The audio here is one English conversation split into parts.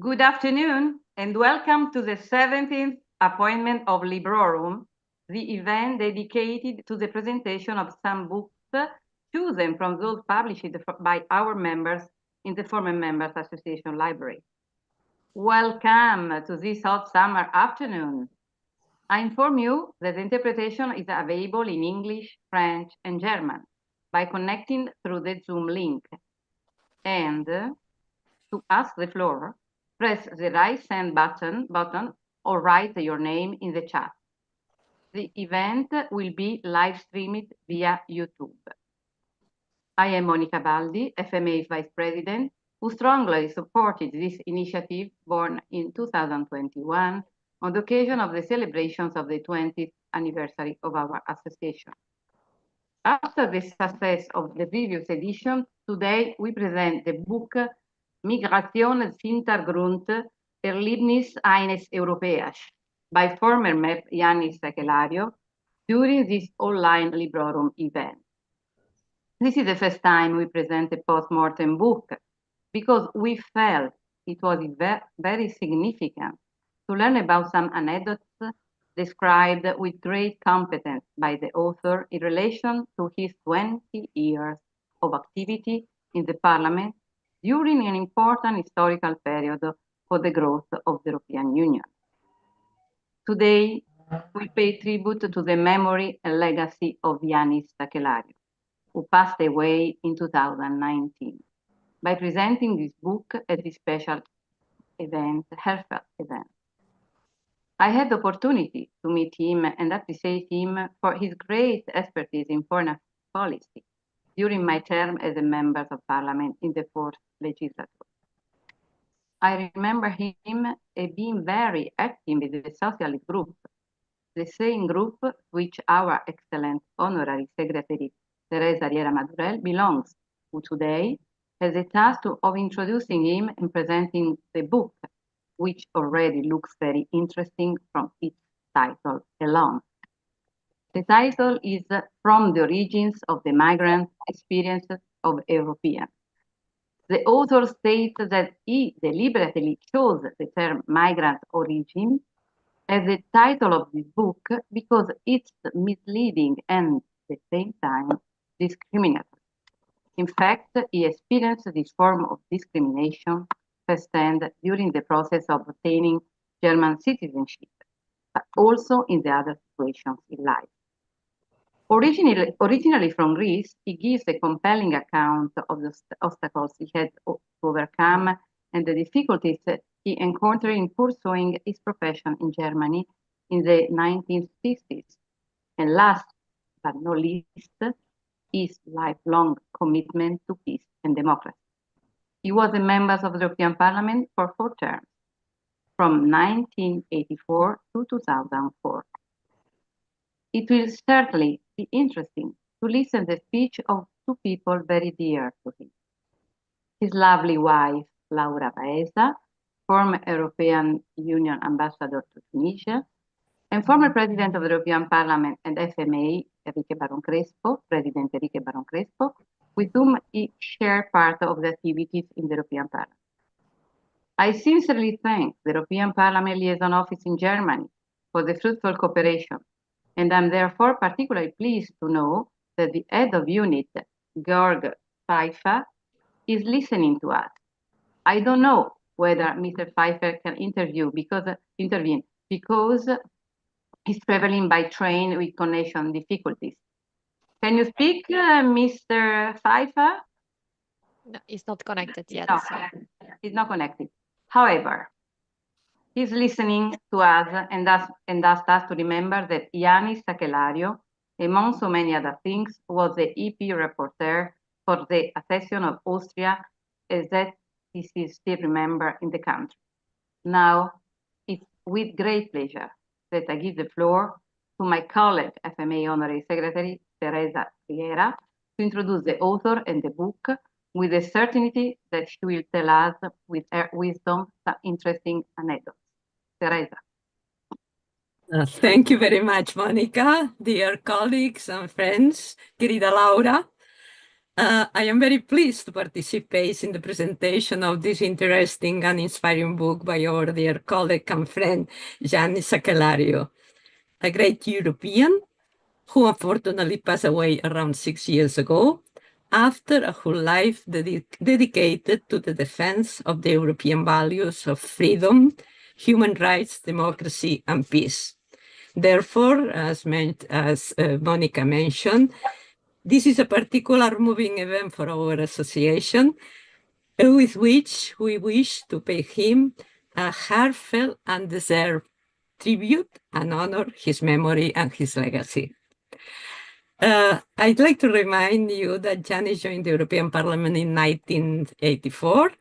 Good afternoon and welcome to the 17th appointment of Librorum, the event dedicated to the presentation of some books chosen from those published by our members in the FMA Members Association Library. Welcome to this hot summer afternoon. I inform you that the interpretation is available in English, French, and German by connecting through the Zoom link. And to ask the floor, press the raise hand button or write your name in the chat. The event will be live streamed via YouTube. I am Monica Baldi, FMA's Vice President, who strongly supported this initiative born in 2021 on the occasion of the celebrations of the 20th anniversary of our association. After the success of the previous edition, today we present the book Migrationshintergrund, Erlebnisse, eines Europäers by former MEP Jannis Sakellariou during this online Librorum event. This is the first time we present a post-mortem book because we felt it was very significant to learn about some anecdotes described with great competence by the author in relation to his 20 years of activity in the Parliament during an important historical period for the growth of the European Union. Today, we pay tribute to the memory and legacy of Jannis Sakellariou, who passed away in 2019, by presenting this book at this special event, heartfelt event. I had the opportunity to meet him and appreciate him for his great expertise in foreign policy during my term as a member of parliament in the 4th legislature. I remember him being very active in the socialist group, the same group which our excellent honorary secretary Teresa Riera Madurell belongs, who today has the task of introducing him and presenting the book, which already looks very interesting from its title alone. The title is From the Origins of the Migrant Experiences of Europeans. The author states that he deliberately chose the term migrant origin as the title of this book because it's misleading and at the same time discriminatory. In fact, he experienced this form of discrimination firsthand during the process of obtaining German citizenship, but also in the other situations in life. Originally from Greece, he gives a compelling account of the obstacles he had to overcome and the difficulties he encountered in pursuing his profession in Germany in the 1950s. And last but not least, his lifelong commitment to peace and democracy. He was a member of the European Parliament for 4 terms, from 1984 to 2004. It will certainly be interesting to listen to the speech of 2 people very dear to him. His lovely wife, Laura Baeza, former European Union ambassador to Tunisia, and former President of the European Parliament and FMA, President Enrique Baron Crespo, with whom he shared part of the activities in the European Parliament. I sincerely thank the European Parliament Liaison Office in Germany for the fruitful cooperation, and I'm therefore particularly pleased to know that the head of unit, Georg Pfeiffer, is listening to us. I don't know whether Mr. Pfeiffer can intervene because he's traveling by train with connection difficulties. Can you speak, Mr. Pfeiffer? No, he's not connected yet. No, he's not connected. However, he's listening to us and asked us to remember that Jannis Sakellariou, among so many other things, was the EP rapporteur for the accession of Austria, as that this is still remembered in the country. Now, it's with great pleasure that I give the floor to my colleague, FMA Honorary Secretary Teresa Riera, to introduce the author and the book with the certainty that she will tell us with her wisdom some interesting anecdotes. Teresa. Thank you very much, Monica, dear colleagues and friends, querida Laura. I am very pleased to participate in the presentation of this interesting and inspiring book by our dear colleague and friend, Jannis Sakellariou, a great European who unfortunately passed away around 6 years ago after a whole life dedicated to the defense of the European values of freedom, human rights, democracy, and peace. Therefore, as Monica mentioned, this is a particular moving event for our association, with which we wish to pay him a heartfelt and deserved tribute and honor his memory and his legacy. I'd like to remind you that Jannis joined the European Parliament in 1984.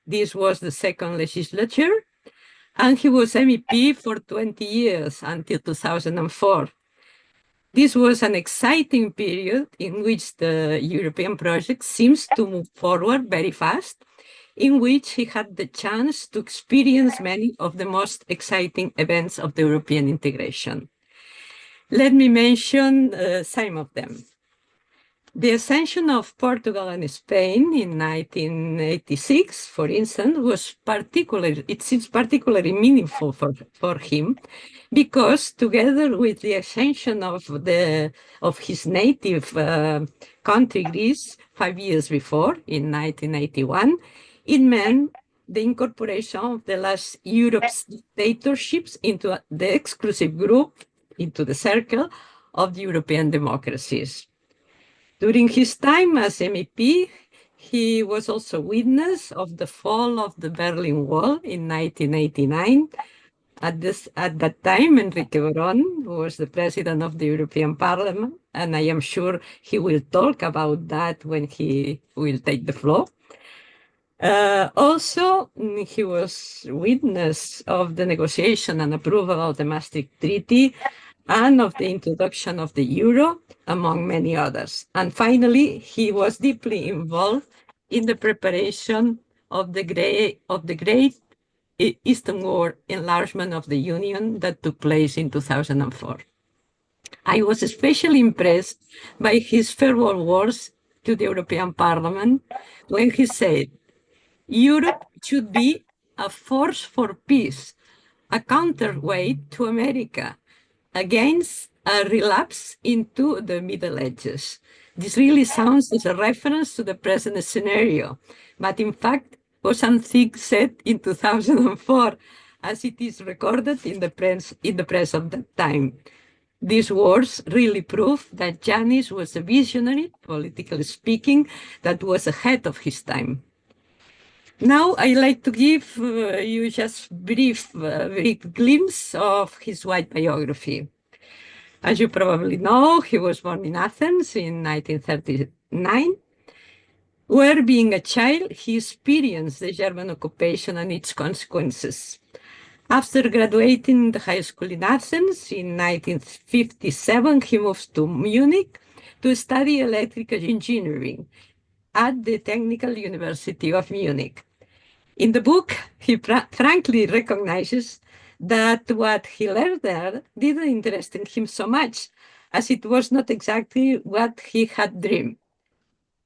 This was the second legislature, and he was MEP for 20 years until 2004. This was an exciting period in which the European project seems to move forward very fast, in which he had the chance to experience many of the most exciting events of the European integration. Let me mention some of them. The accession of Portugal and Spain in 1986, for instance, it seems particularly meaningful for him, because together with the accession of his native country, Greece, 5 years before, in 1981, it meant the incorporation of the last Europe's dictatorships into the exclusive group, into the circle of the European democracies. During his time as MEP, he was also witness of the fall of the Berlin Wall in 1989. At that time, Enrique Boron was the president of the European Parliament, and I am sure he will talk about that when he will take the floor. Also, he was witness of the negotiation and approval of the Maastricht Treaty and of the introduction of the euro, among many others. And finally, he was deeply involved in the preparation of the great Eastern enlargement of the Union that took place in 2004. I was especially impressed by his farewell words to the European Parliament when he said, "Europe should be a force for peace, a counterweight to America, against a relapse into the Middle Ages." This really sounds as a reference to the present scenario, but in fact was something said in 2004, as it is recorded in the press of that time. These words really prove that Jannis was a visionary, politically speaking, that was ahead of his time. Now, I'd like to give you just a brief glimpse of his wide biography. As you probably know, he was born in Athens in 1939, where, being a child, he experienced the German occupation and its consequences. After graduating the high school in Athens in 1957, he moved to Munich to study electrical engineering at the Technical University of Munich. In the book, he frankly recognizes that what he learned there didn't interest him so much, as it was not exactly what he had dreamed.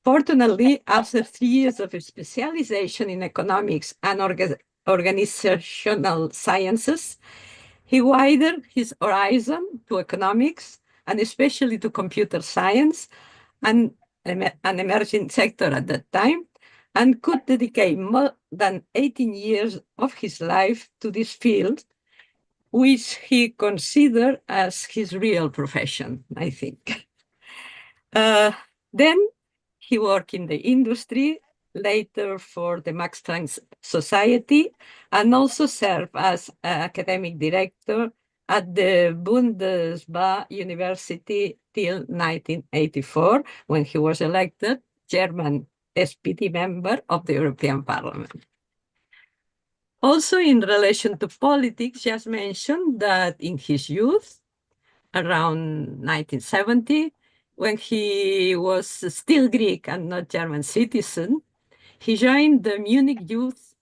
Fortunately, after 3 years of specialization in economics and organizational sciences, he widened his horizon to economics and especially to computer science, an emerging sector at that time, and could dedicate more than 18 years of his life to this field, which he considered as his real profession, I think. Then he worked in the industry, later for the Max Planck Society, and also served as academic director at the Bundeswehr University till 1984, when he was elected German SPD member of the European Parliament. Also, in relation to politics, just mentioned that in his youth, around 1970, when he was still Greek and not German citizen, he joined the Munich Youth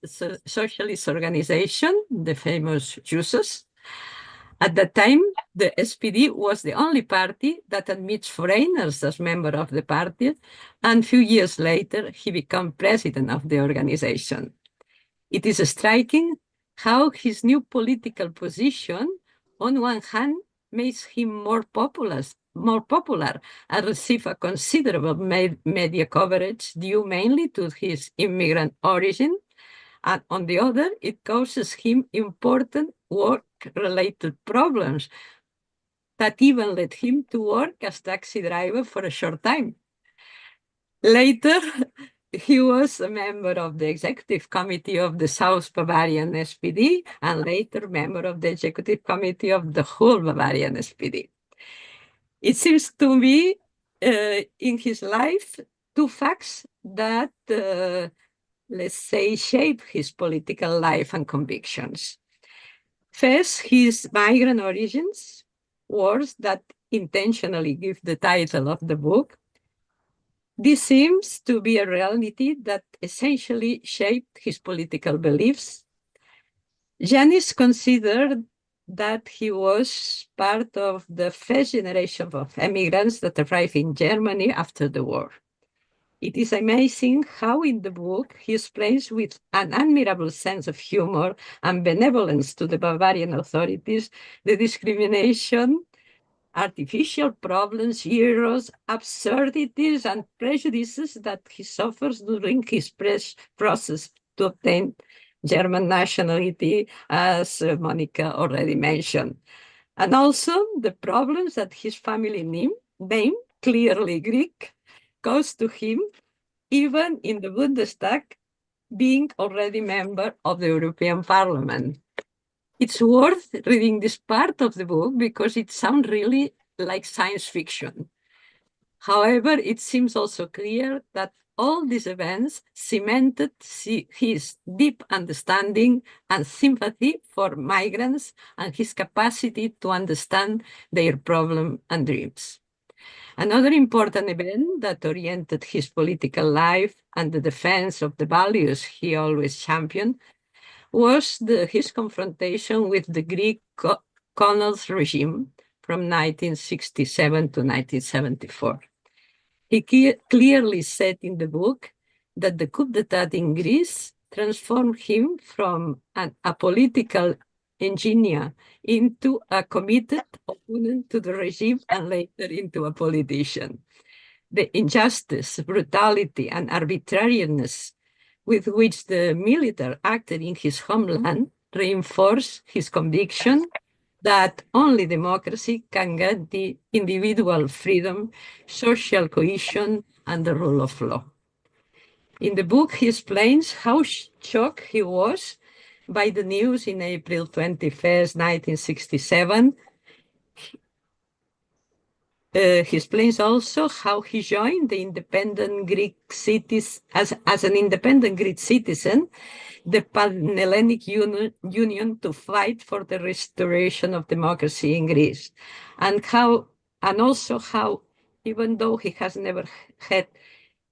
Socialist Organization, the famous JUSOS, At that time, the SPD was the only party that admits foreigners as member of the party, and a few years later, he became president of the organization. It is striking how his new political position, on one hand, makes him more popular and receive a considerable media coverage due mainly to his immigrant origin, and on the other, it causes him important work-related problems that even led him to work as taxi driver for a short time. Later, he was a member of the executive committee of the South Bavarian SPD and later member of the executive committee of the whole Bavarian SPD. It seems to me in his life two facts that let's say, shape his political life and convictions. First, his migrant origins, words that intentionally give the title of the book. This seems to be a reality that essentially shaped his political beliefs. Jannis considered that he was part of the first generation of immigrants that arrived in Germany after the war. It is amazing how in the book he explains with an admirable sense of humor and benevolence to the Bavarian authorities the discrimination, artificial problems, errors, absurdities, and prejudices that he suffers during his process to obtain German nationality, as Monica already mentioned. And also the problems that his family name clearly Greek, caused to him, even in the Bundestag, being already member of the European Parliament. It's worth reading this part of the book because it sounds really like science fiction. However, it seems also clear that all these events cemented his deep understanding and sympathy for migrants and his capacity to understand their problems and dreams. Another important event that oriented his political life and the defense of the values he always championed was his confrontation with the Greek colonial regime from 1967 to 1974. He clearly said in the book that the coup d'etat in Greece transformed him from an apolitical engineer into a committed opponent to the regime and later into a politician. The injustice, brutality, and arbitrariness with which the military acted in his homeland reinforced his conviction that only democracy can guarantee individual freedom, social cohesion, and the rule of law. In the book, he explains how shocked he was by the news in April 21st, 1967. He explains also how he joined the independent Greek cities as an independent Greek citizen, the Pan-Hellenic Union to fight for the restoration of democracy in Greece, and also how, even though he has never had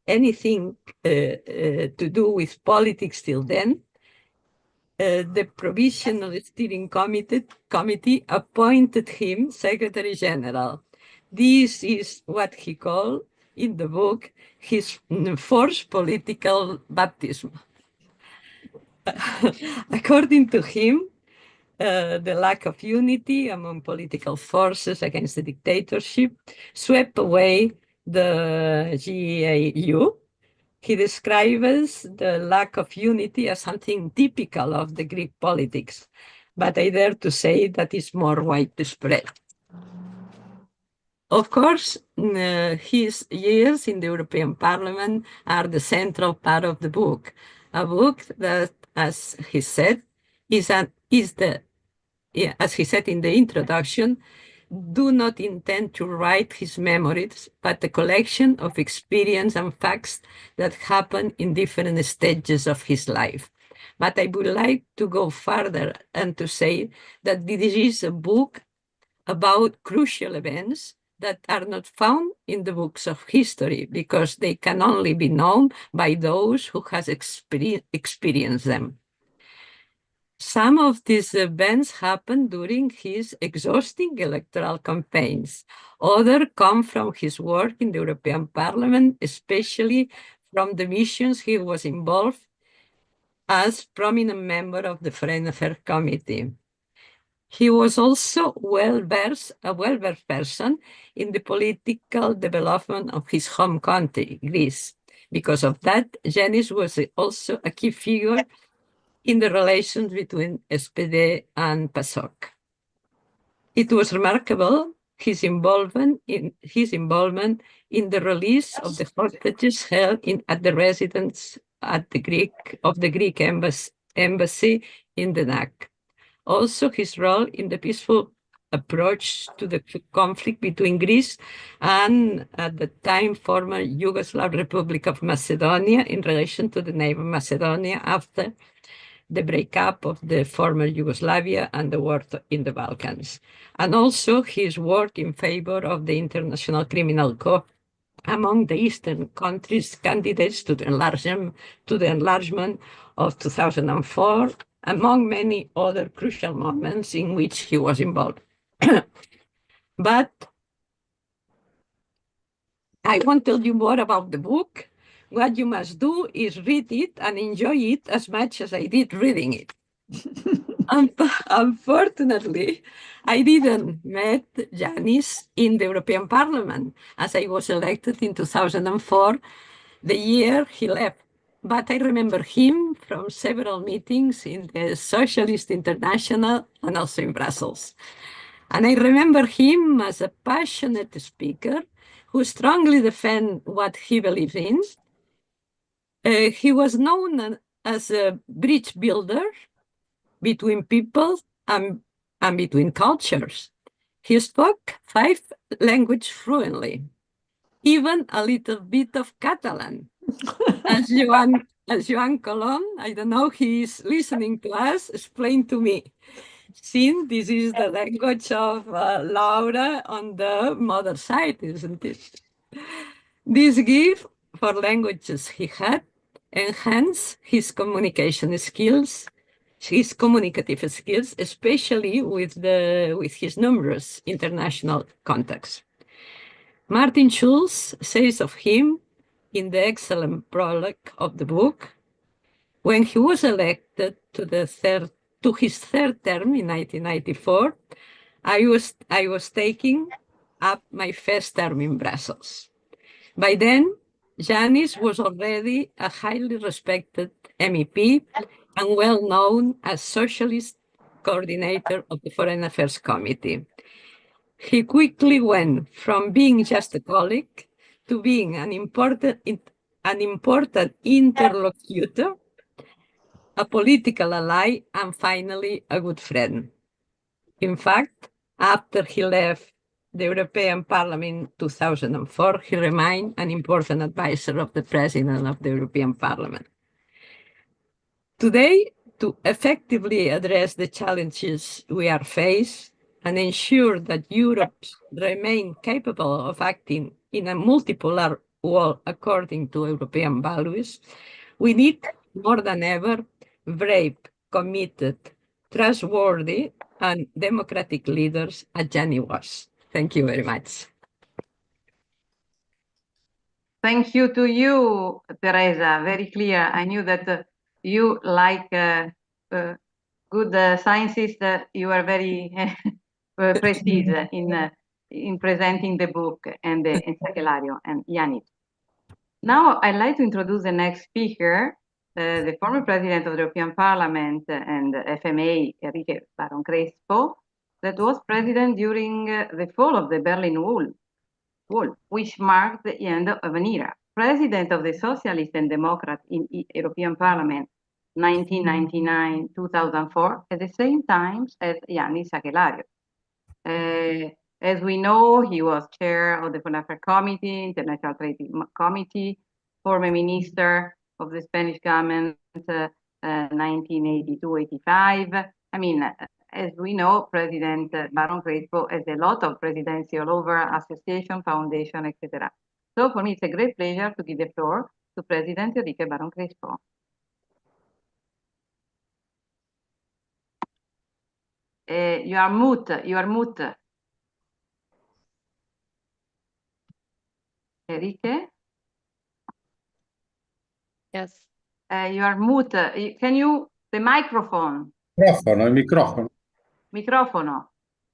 anything to do with politics till then, the Provisional Steering Committee appointed him Secretary General. This is what he called in the book his forced political baptism. According to him, the lack of unity among political forces against the dictatorship swept away the GAU. He describes the lack of unity as something typical of the Greek politics, but I dare to say that it's more widespread. Of course, his years in the European Parliament are the central part of the book, a book that, as he said, as he said in the introduction, do not intend to write his memories, but a collection of experience and facts that happened in different stages of his life. But I would like to go further and to say that this is a book about crucial events that are not found in the books of history because they can only be known by those who has experienced them. Some of these events happened during his exhausting electoral campaigns. Others come from his work in the European Parliament, especially from the missions he was involved as prominent member of the Foreign Affairs Committee. He was also a well-versed person in the political development of his home country, Greece. Because of that, Jannis was also a key figure in the relations between SPD and PASOK. It was remarkable his involvement in the release of the hostages held at the residence of the Greek embassy in the Hague. Also, his role in the peaceful approach to the conflict between Greece and, at the time, former Yugoslav Republic of Macedonia in relation to the neighbor Macedonia after the breakup of the former Yugoslavia and the war in the Balkans. And also his work in favor of the International Criminal Court among the Eastern countries candidates to the enlargement of 2004, among many other crucial moments in which he was involved. But I won't tell you more about the book. What you must do is read it and enjoy it as much as I did reading it. Unfortunately, I didn't meet Jannis in the European Parliament, as I was elected in 2004, the year he left. But I remember him from several meetings in the Socialist International and also in Brussels. And I remember him as a passionate speaker who strongly defended what he believed in. He was known as a bridge builder between people and between cultures. He spoke 5 languages fluently, even a little bit of Catalan. As Joan Colom, I don't know, he is listening to us, explain to me. Since this is the language of Laura on the mother side, isn't it? This gift for languages he had enhanced his communication skills, his communicative skills, especially with his numerous international contacts. Martin Schulz says of him in the excellent prologue of the book, when he was elected to his third term in 1994, I was taking up my first term in Brussels. By then, Jannis was already a highly respected MEP and well known as Socialist coordinator of the Foreign Affairs Committee. He quickly went from being just a colleague to being an important interlocutor, a political ally, and finally a good friend. In fact, after he left the European Parliament in 2004, he remained an important advisor of the President of the European Parliament. Today, to effectively address the challenges we are faced and ensure that Europe remains capable of acting in a multipolar world according to European values, we need more than ever brave, committed, trustworthy, and democratic leaders as Jannis was. Thank you very much. Thank you to you, Teresa. Very clear. I knew that you like good sciences. You are very precise in presenting the book and Sakellariou and Jannis. Now I'd like to introduce the next speaker, the former president of the European Parliament and FMA, Enrique Baron Crespo, that was president during the fall of the Berlin Wall, which marked the end of an era. President of the Socialist and Democrat in European Parliament, 1999-2004, at the same time as Jannis Sakellariou. As we know, he was chair of the Foreign Affairs Committee, International Trade Committee, former minister of the Spanish government, 1982-85. I mean, as we know, President Baron Crespo has a lot of presidency all over, association, foundation, etc. So for me, it's a great pleasure to give the floor to President Enrique Baron Crespo. You are mute. You are mute. Enrique? Yes. You are mute. Can you... The microphone. Microfono, il microfono. Microfono.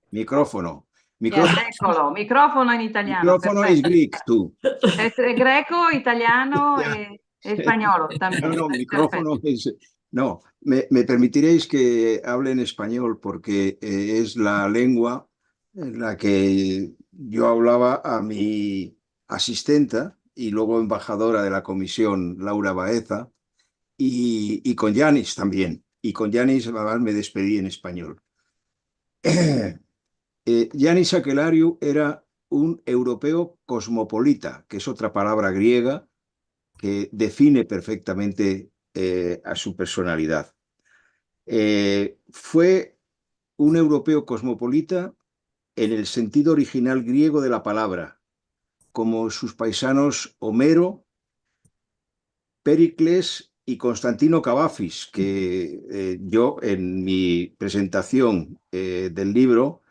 Microfono. Yes, eccolo. Microfono in italiano. Microfono is Perfetto. Greek too. Es greco, italiano Yeah. e español también. No, Perfetto. micrófono es... No, me permitiréis que hable en español porque es la lengua en la que yo hablaba a mi asistenta y luego embajadora de la comisión, Laura Baeza, y con Jannis también. Y con Jannis además me despedí en español. Jannis Sakellariou era un europeo cosmopolita, que es otra palabra griega que define perfectamente a su personalidad. Fue un europeo cosmopolita en el sentido original griego de la palabra, como sus paisanos Homero, Pericles y Constantino Cavafis, que yo en mi presentación del libro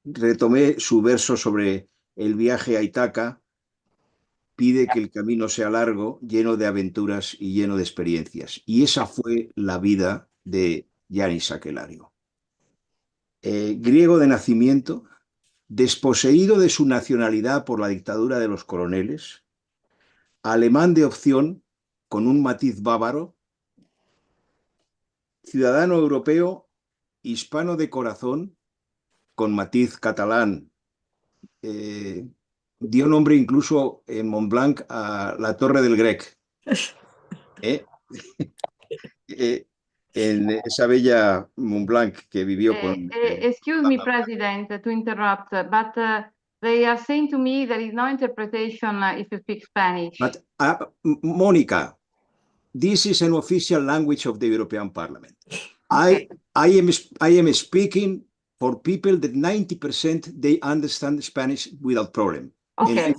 retomé su verso sobre el viaje a Ítaca. Pide que el camino sea largo, lleno de aventuras y lleno de experiencias. Y esa fue la vida de Jannis Sakellariou. Griego de nacimiento, desposeído de su nacionalidad por la dictadura de los coroneles, alemán de opción con un matiz bávaro, ciudadano europeo, hispano de corazón con matiz catalán. Dio nombre incluso en Montblanc a la Torre del Grec. En esa bella Montblanc que vivió con... Excuse me, President, to interrupt, but they are saying to me there is no interpretation if you speak Spanish. But, Mónica, this is an official language of the European Parliament. Okay. I am speaking for people that 90% they understand Spanish without problem. Okay. And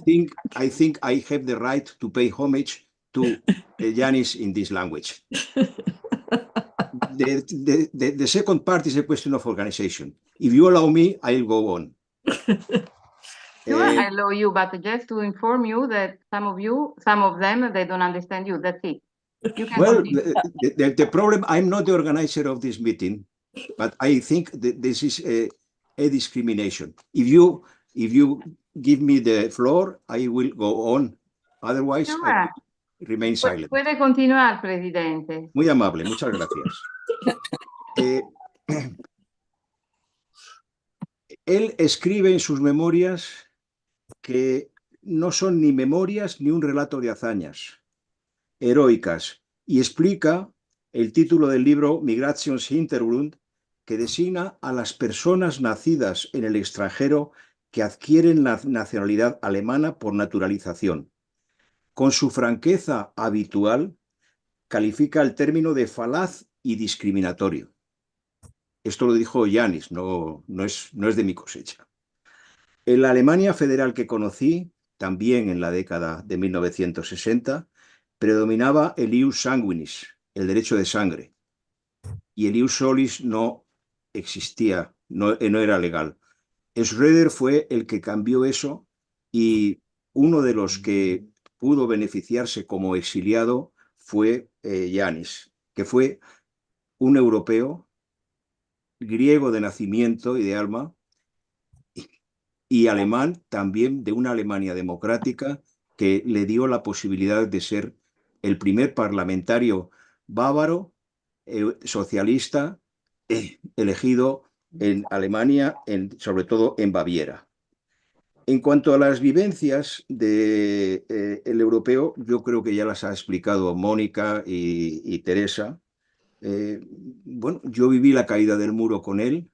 I think I have the right to pay homage to Jannis in this language. The second part is a question of organization. If you allow me, I'll go on. Sure, I allow you, but just to inform you that some of them, they don't understand you. That's it. You can Well, continue. the problem, I'm not the organizer of this meeting, but I think that this is a discrimination. If you give me the floor, I will go on. Otherwise, I Sure. will remain silent. Puede continuar, Presidente. Muy amable, muchas gracias. Él escribe en sus memorias que no son ni memorias ni un relato de hazañas heroicas, y explica el título del libro Migrationshintergrund, que designa a las personas nacidas en el extranjero que adquieren la nacionalidad alemana por naturalización. Con su franqueza habitual, califica el término de falaz y discriminatorio. Esto lo dijo Jannis, no es de mi cosecha. En la Alemania federal que conocí, también en la década de 1960, predominaba el ius sanguinis, el derecho de sangre, y el ius solis no existía, no era legal. Schroeder fue el que cambió eso, y uno de los que pudo beneficiarse como exiliado fue Jannis, que fue un europeo, griego de nacimiento y de alma, y alemán también, de una Alemania democrática que le dio la posibilidad de ser el primer parlamentario bávaro socialista elegido en Alemania, sobre todo en Baviera. En cuanto a las vivencias del europeo, yo creo que ya las ha explicado Mónica y Teresa. Bueno, yo viví la caída del muro con él,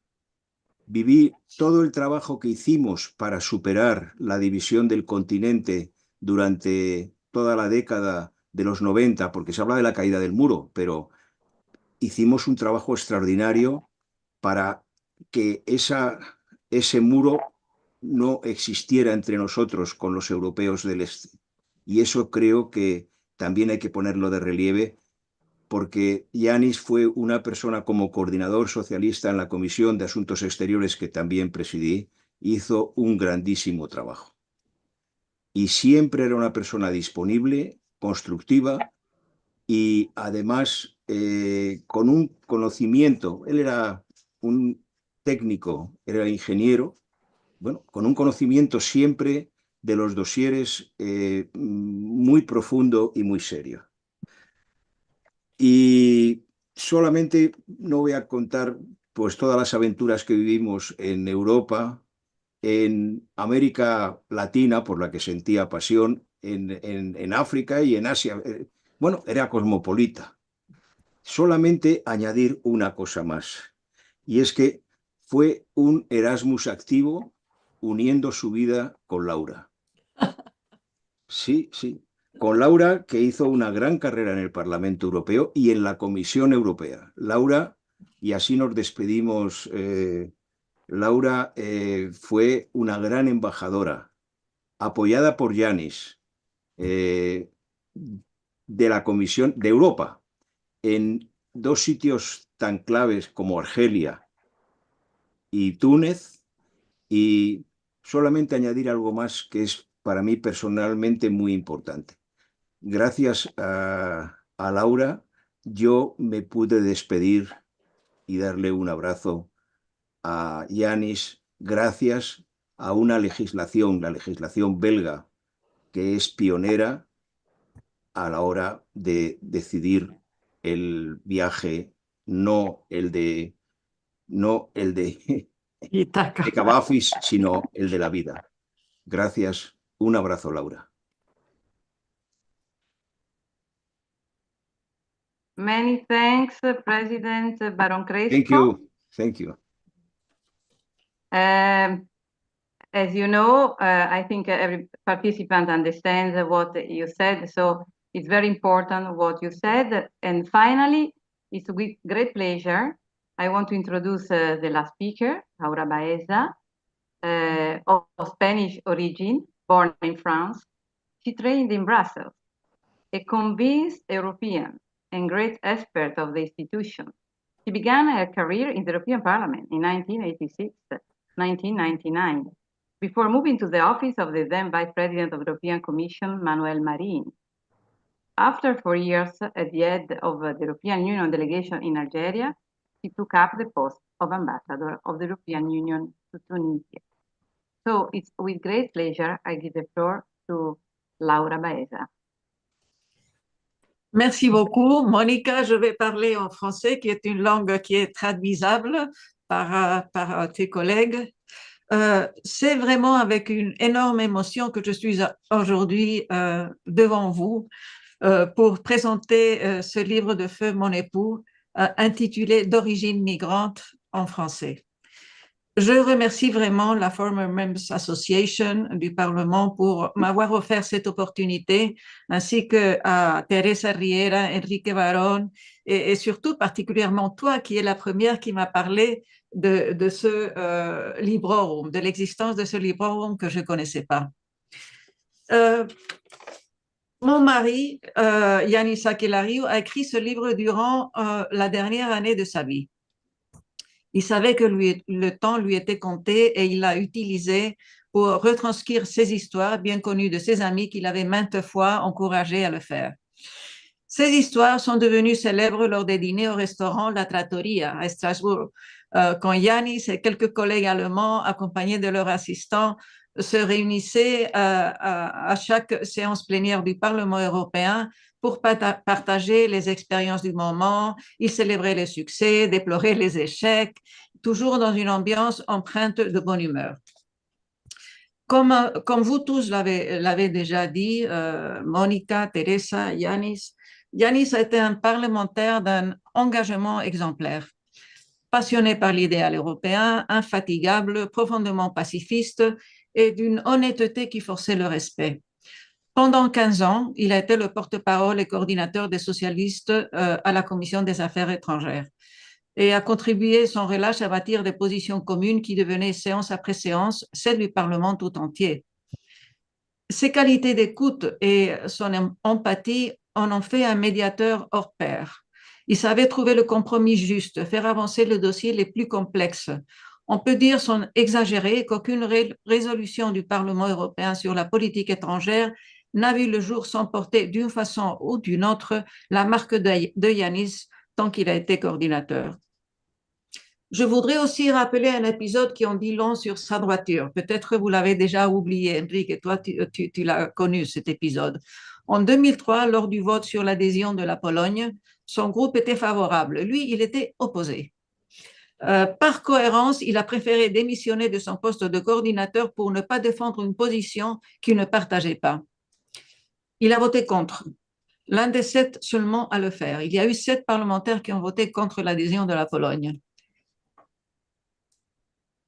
viví todo el trabajo que hicimos para superar la división del continente durante toda la década de los 90, porque se habla de la caída del muro, pero hicimos un trabajo extraordinario para que ese muro no existiera entre nosotros con los europeos del este. Y eso creo que también hay que ponerlo de relieve, porque Jannis fue una persona como coordinador socialista en la Comisión de Asuntos Exteriores que también presidí, hizo un grandísimo trabajo. Y siempre era una persona disponible, constructiva y además con un conocimiento. Él era un técnico, era ingeniero, bueno, con un conocimiento siempre de los dosieres muy profundo y muy serio. Y solamente no voy a contar pues todas las aventuras que vivimos en Europa, en América Latina, por la que sentía pasión, en África y en Asia. Bueno, era cosmopolita. Solamente añadir una cosa más, y es que fue un Erasmus activo uniendo su vida con Laura. Sí, sí. Con Laura, que hizo una gran carrera en el Parlamento Europeo y en la Comisión Europea. Laura, y así nos despedimos, Laura fue una gran embajadora, apoyada por Jannis, de la Comisión de Europa, en dos sitios tan claves como Argelia y Túnez, y solamente añadir algo más que es para mí personalmente muy importante. Gracias a Laura, yo me pude despedir y darle un abrazo a Jannis gracias a una legislación, la legislación belga, que es pionera a la hora de decidir el viaje, no el de Cavafis, sino el de la vida. Gracias. Un abrazo, Laura. Many thanks, President Baron Crespo. Thank you. Thank you. As you know, I think every participant understands what you said, so it's very important what you said. And finally, it's with great pleasure I want to introduce the last speaker, Laura Baeza, of Spanish origin, born in France. She trained in Brussels, a convinced European and great expert of the institution. She began her career in the European Parliament in 1986-1999, before moving to the office of the then Vice President of the European Commission, Manuel Marin. After 4 years at the head of the European Union delegation in Algeria, she took up the post of Ambassador of the European Union to Tunisia. So it's with great pleasure I give the floor to Laura Baeza. Merci beaucoup, Monica. Je vais parler en français, qui est une langue qui est traduisable par tes collègues. C'est vraiment avec une énorme émotion que je suis aujourd'hui devant vous pour présenter ce livre de feu Mon époux, intitulé D'origine migrante en français. Je remercie vraiment la Former Members Association du Parlement pour m'avoir offert cette opportunité, ainsi que à Teresa Riera, Enrique Barón, et surtout particulièrement toi, qui est la première qui m'a parlé de ce Librorum, de l'existence de ce Librorum que je ne connaissais pas. Mon mari, Jannis Sakellariou, a écrit ce livre durant la dernière année de sa vie. Il savait que le temps lui était compté et il l'a utilisé pour retranscrire ses histoires bien connues de ses amis qu'il avait maintes fois encouragé à le faire. Ces histoires sont devenues célèbres lors des dîners au restaurant La Trattoria à Strasbourg, quand Jannis et quelques collègues allemands, accompagnés de leurs assistants, se réunissaient à chaque séance plénière du Parlement européen pour partager les expériences du moment. Ils célébraient les succès, déploraient les échecs, toujours dans une ambiance empreinte de bonne humeur. Comme vous tous l'avez déjà dit, Monica, Teresa, Jannis a été un parlementaire d'un engagement exemplaire. Passionné par l'idéal européen, infatigable, profondément pacifiste et d'une honnêteté qui forçait le respect. Pendant 15 ans, il a été le porte-parole et coordinateur des socialistes à la Commission des Affaires étrangères et a contribué sans relâche à bâtir des positions communes qui devenaient séance après séance celles du Parlement tout entier. Ses qualités d'écoute et son empathie en ont fait un médiateur hors pair. Il savait trouver le compromis juste, faire avancer le dossier les plus complexes. On peut dire sans exagérer qu'aucune résolution du Parlement européen sur la politique étrangère n'a vu le jour sans porter d'une façon ou d'une autre la marque de Jannis tant qu'il a été coordinateur. Je voudrais aussi rappeler un épisode qui en dit long sur sa droiture. Peut-être vous l'avez déjà oublié, Enrique, et toi, tu l'as connu, cet épisode. En 2003, lors du vote sur l'adhésion de la Pologne, son groupe était favorable. Lui, il était opposé. Par cohérence, il a préféré démissionner de son poste de coordinateur pour ne pas défendre une position qu'il ne partageait pas. Il a voté contre. L'un des 7 seulement à le faire. Il y a eu 7 parlementaires qui ont voté contre l'adhésion de la Pologne.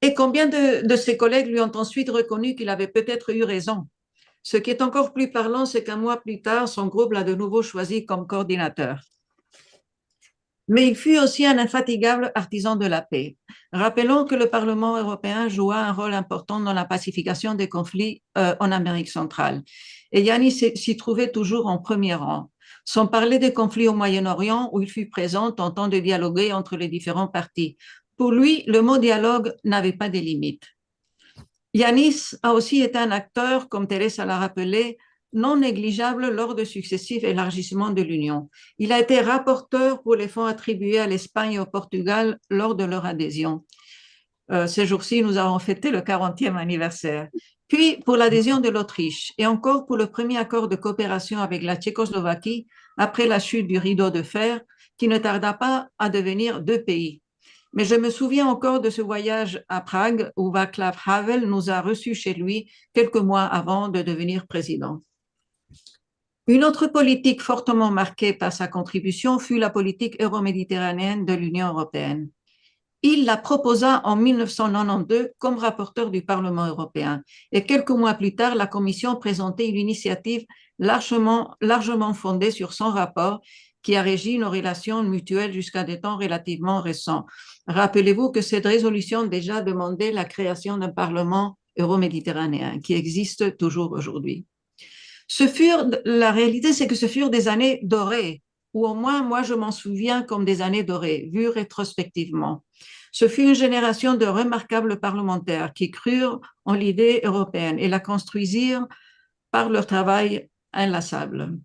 Et combien de ses collègues lui ont ensuite reconnu qu'il avait peut-être eu raison. Ce qui est encore plus parlant, c'est qu'un mois plus tard, son groupe l'a de nouveau choisi comme coordinateur. Mais il fut aussi un infatigable artisan de la paix. Rappelons que le Parlement européen joua un rôle important dans la pacification des conflits en Amérique centrale. Et Jannis s'y trouvait toujours en premier rang. Sans parler des conflits au Moyen-Orient, où il fut présent, tentant de dialoguer entre les différents partis. Pour lui, le mot dialogue n'avait pas de limites. Jannis a aussi été un acteur, comme Teresa l'a rappelé, non négligeable lors de successifs élargissements de l'Union. Il a été rapporteur pour les fonds attribués à l'Espagne et au Portugal lors de leur adhésion. Ces jours-ci, nous avons fêté le 40e anniversaire. Puis pour l'adhésion de l'Autriche et encore pour le premier accord de coopération avec la Tchécoslovaquie après la chute du rideau de fer, qui ne tarda pas à devenir 2 pays. Mais je me souviens encore de ce voyage à Prague où Václav Havel nous a reçus chez lui quelques mois avant de devenir président. Une autre politique fortement marquée par sa contribution fut la politique euroméditerranéenne de l'Union européenne. Il la proposa en 1992 comme rapporteur du Parlement européen. Et quelques mois plus tard, la Commission présentait une initiative largement fondée sur son rapport qui a régi nos relations mutuelles jusqu'à des temps relativement récents. Rappelez-vous que cette résolution déjà demandait la création d'un Parlement euroméditerranéen qui existe toujours aujourd'hui. La réalité, c'est que ce furent des années dorées, ou au moins moi je m'en souviens comme des années dorées, vues rétrospectivement. Ce fut une génération de remarquables parlementaires qui crurent en l'idée européenne et la construisirent par leur travail inlassable.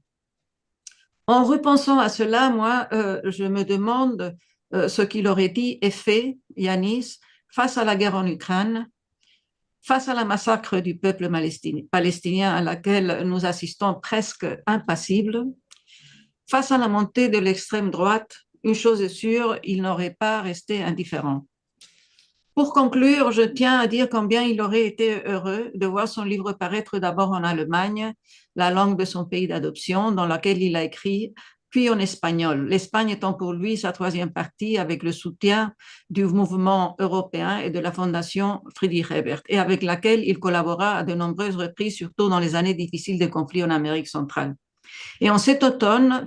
En repensant à cela, moi, je me demande ce qu'il aurait dit et fait, Jannis, face à la guerre en Ukraine, face à la massacre du peuple palestinien à laquelle nous assistons presque impassibles, face à la montée de l'extrême droite, une chose est sûre, il n'aurait pas resté indifférent. Pour conclure, je tiens à dire combien il aurait été heureux de voir son livre paraître d'abord en Allemagne, la langue de son pays d'adoption, dans laquelle il a écrit, puis en espagnol, l'Espagne étant pour lui sa 3e partie avec le soutien du mouvement européen et de la fondation Friedrich Ebert, et avec laquelle il collabora à de nombreuses reprises, surtout dans les années difficiles des conflits en Amérique centrale. Et en cet automne,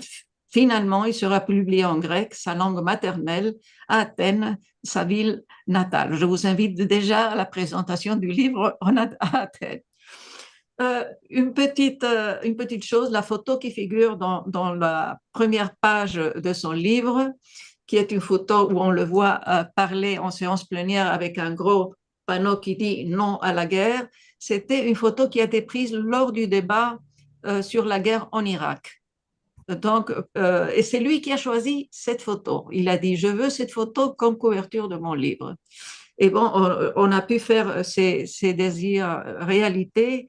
finalement, il sera publié en grec, sa langue maternelle, à Athènes, sa ville natale. Je vous invite déjà à la présentation du livre à Athènes. Une petite chose, la photo qui figure dans la première page de son livre, qui est une photo où on le voit parler en séance plénière avec un gros panneau qui dit « Non à la guerre », c'était une photo qui a été prise lors du débat sur la guerre en Irak. Donc, et c'est lui qui a choisi cette photo. Il a dit « Je veux cette photo comme couverture de mon livre ». Et bon, on a pu faire ces désirs réalité.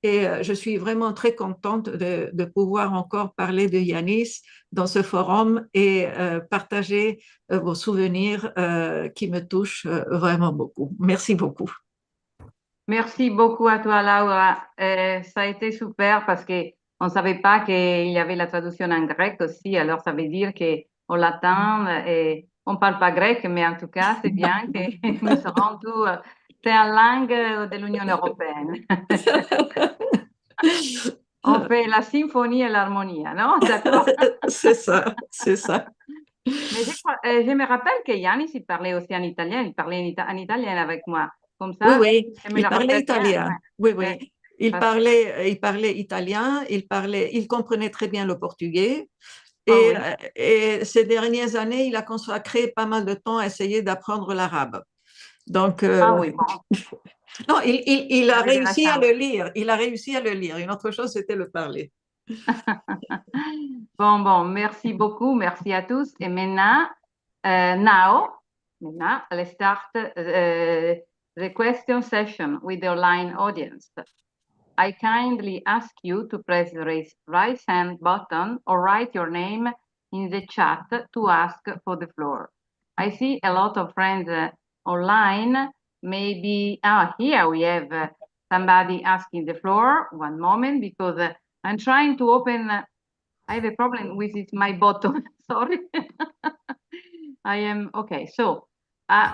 Et je suis vraiment très contente de pouvoir encore parler de Jannis dans ce forum et partager vos souvenirs qui me touchent vraiment beaucoup. Merci beaucoup. Merci beaucoup à toi, Laura. Ça a été super parce qu'on ne savait pas qu'il y avait la traduction en grec aussi. Alors, ça veut dire qu'en latin, on ne parle pas grec, mais en tout cas, c'est bien que nous serons tous. C'est en langue de l'Union européenne. On fait la symphonie et l'harmonie, non? D'accord? C'est ça, c'est ça. Mais je me rappelle que Jannis, il parlait aussi en italien. Il parlait en italien avec moi. Comme ça, oui, il parlait italien. Bien. Oui. Il parlait italien, il comprenait très bien le portugais. Et ces dernières années, il a consacré pas mal de temps à essayer d'apprendre l'arabe. Donc, oui, bon. non, il a Vous avez de la réussi à chance. le lire. Il a réussi à le lire. Une autre chose, c'était le parler. Bon, merci beaucoup, merci à tous. Et maintenant, let's start the question session with the online audience. I kindly ask you to press the raise right hand button or write your name in the chat to ask for the floor. I see a lot of friends online. Maybe, here we have somebody asking the floor. One moment, because I'm trying to open. I have a problem with my button. Sorry. I am okay. So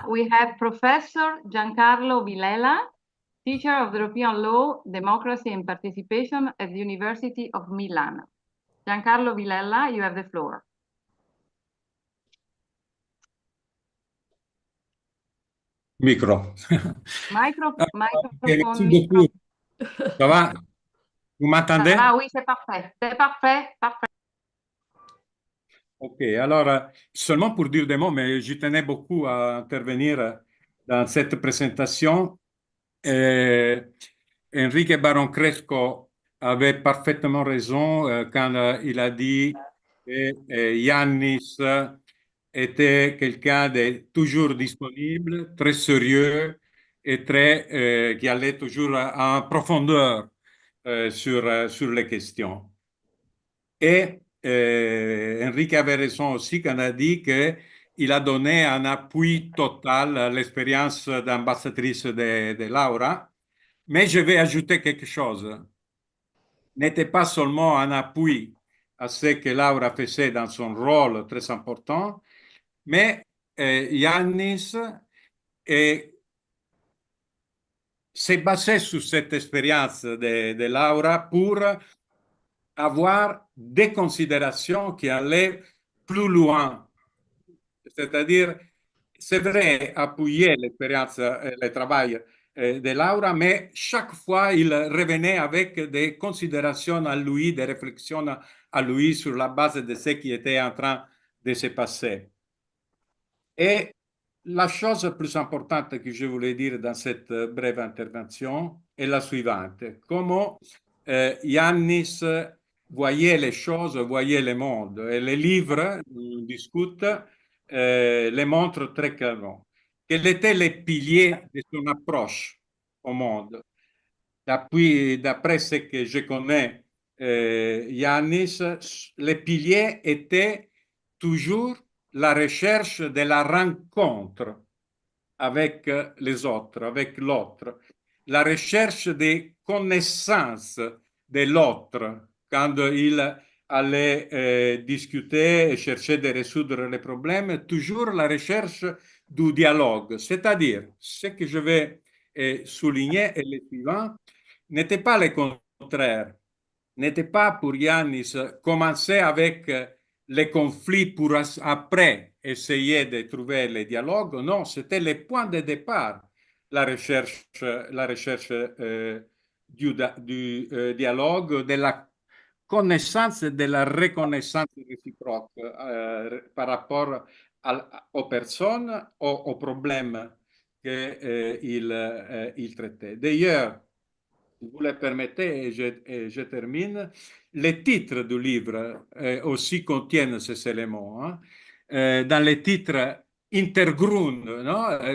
we have Professor Giancarlo Villela, teacher of European Law, Democracy and Participation at the University of Milan. Giancarlo Villela, you have the floor. Micro. Microphone, Merci beaucoup. Ça va? Vous m'entendez? Ah oui, c'est parfait. C'est parfait, parfait. Ok, alors seulement pour dire des mots, mais je tenais beaucoup à intervenir dans cette présentation. Enrique Baron Cresco avait parfaitement raison quand il a dit que Yannis était quelqu'un de toujours disponible, très sérieux et qui allait toujours en profondeur sur les questions. Et Enrique avait raison aussi quand il a dit qu'il a donné un appui total à l'expérience d'ambassadrice de Laura. Mais je vais ajouter quelque chose. N'était pas seulement un appui à ce que Laura faisait dans son rôle très important, mais Yannis s'est basé sur cette expérience de Laura pour avoir des considérations qui allaient plus loin. C'est-à-dire, c'est vrai, appuyer l'expérience, le travail de Laura, mais chaque fois, il revenait avec des considérations à lui, des réflexions à lui sur la base de ce qui était en train de se passer. Et la chose plus importante que je voulais dire dans cette brève intervention est la suivante. Comment Yannis voyait les choses, voyait le monde. Et les livres, on discute, les montrent très clairement. Quels étaient les piliers de son approche au monde? D'après ce que je connais, Yannis, les piliers étaient toujours la recherche de la rencontre avec les autres, avec l'autre, la recherche des connaissances de l'autre quand il allait discuter et chercher de résoudre les problèmes, toujours la recherche du dialogue. C'est-à-dire, ce que je vais souligner est le suivant, n'était pas le contraire, n'était pas pour Yannis commencer avec les conflits pour après essayer de trouver le dialogue. Non, c'était le point de départ, la recherche du dialogue, de la connaissance et de la reconnaissance réciproque par rapport aux personnes, aux problèmes qu'il traitait. D'ailleurs, si vous le permettez, et je termine, les titres du livre aussi contiennent ces éléments. Hein. Dans les titres Intergrund,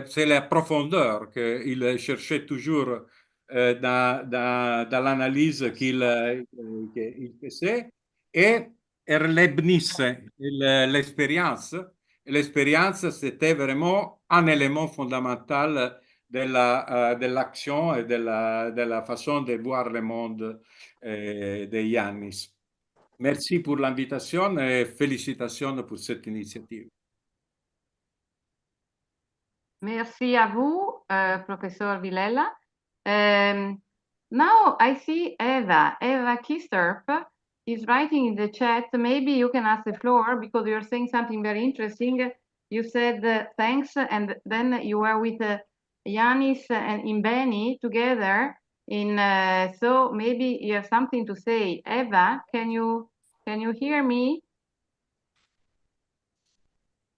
c'est la profondeur qu'il cherchait toujours dans l'analyse qu'il faisait, et Erlebnisse, l'expérience. L'expérience, c'était vraiment un élément fondamental de l'action et de la façon de voir le monde de Yannis. Merci pour l'invitation et félicitations pour cette initiative. Merci à vous, Professor Villela. Now I see Eva Kistorp is writing in the chat. Maybe you can ask the floor because you're saying something very interesting. You said thanks, and then you were with Yannis and Imbeni together. So maybe you have something to say. Eva, can you hear me?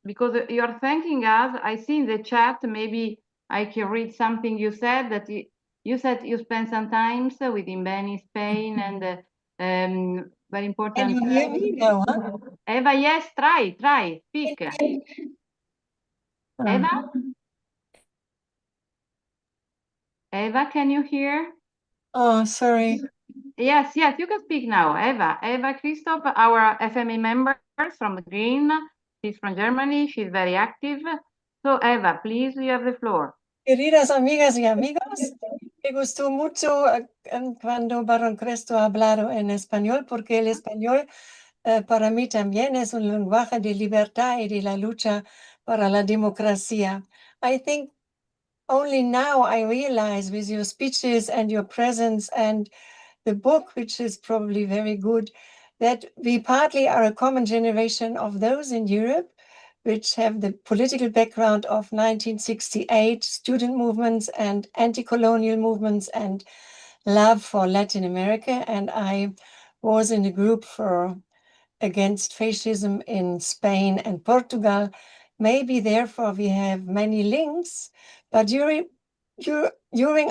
because you are thanking us. I see in the chat, maybe I can read something you said, that you said you spent some time with Imbeni, Spain, and very important. Can you hear me now? Huh? Eva, yes, try, speak. Eva? Eva, can you hear? Oh, sorry. Yes, you can speak now. Eva Christoph, our FMA member from the Green. She's from Germany. She's very active. So, Eva, please, you have the floor. Queridas amigas y amigos, me gustó mucho cuando Baron Cresto ha hablado en español, porque el español para mí también es un lenguaje de libertad y de la lucha para la democracia. I think only now I realize, with your speeches and your presence and the book, which is probably very good, that we partly are a common generation of those in Europe which have the political background of 1968 student movements and anti-colonial movements and love for Latin America. And I was in a group against fascism in Spain and Portugal. Maybe therefore we have many links, but during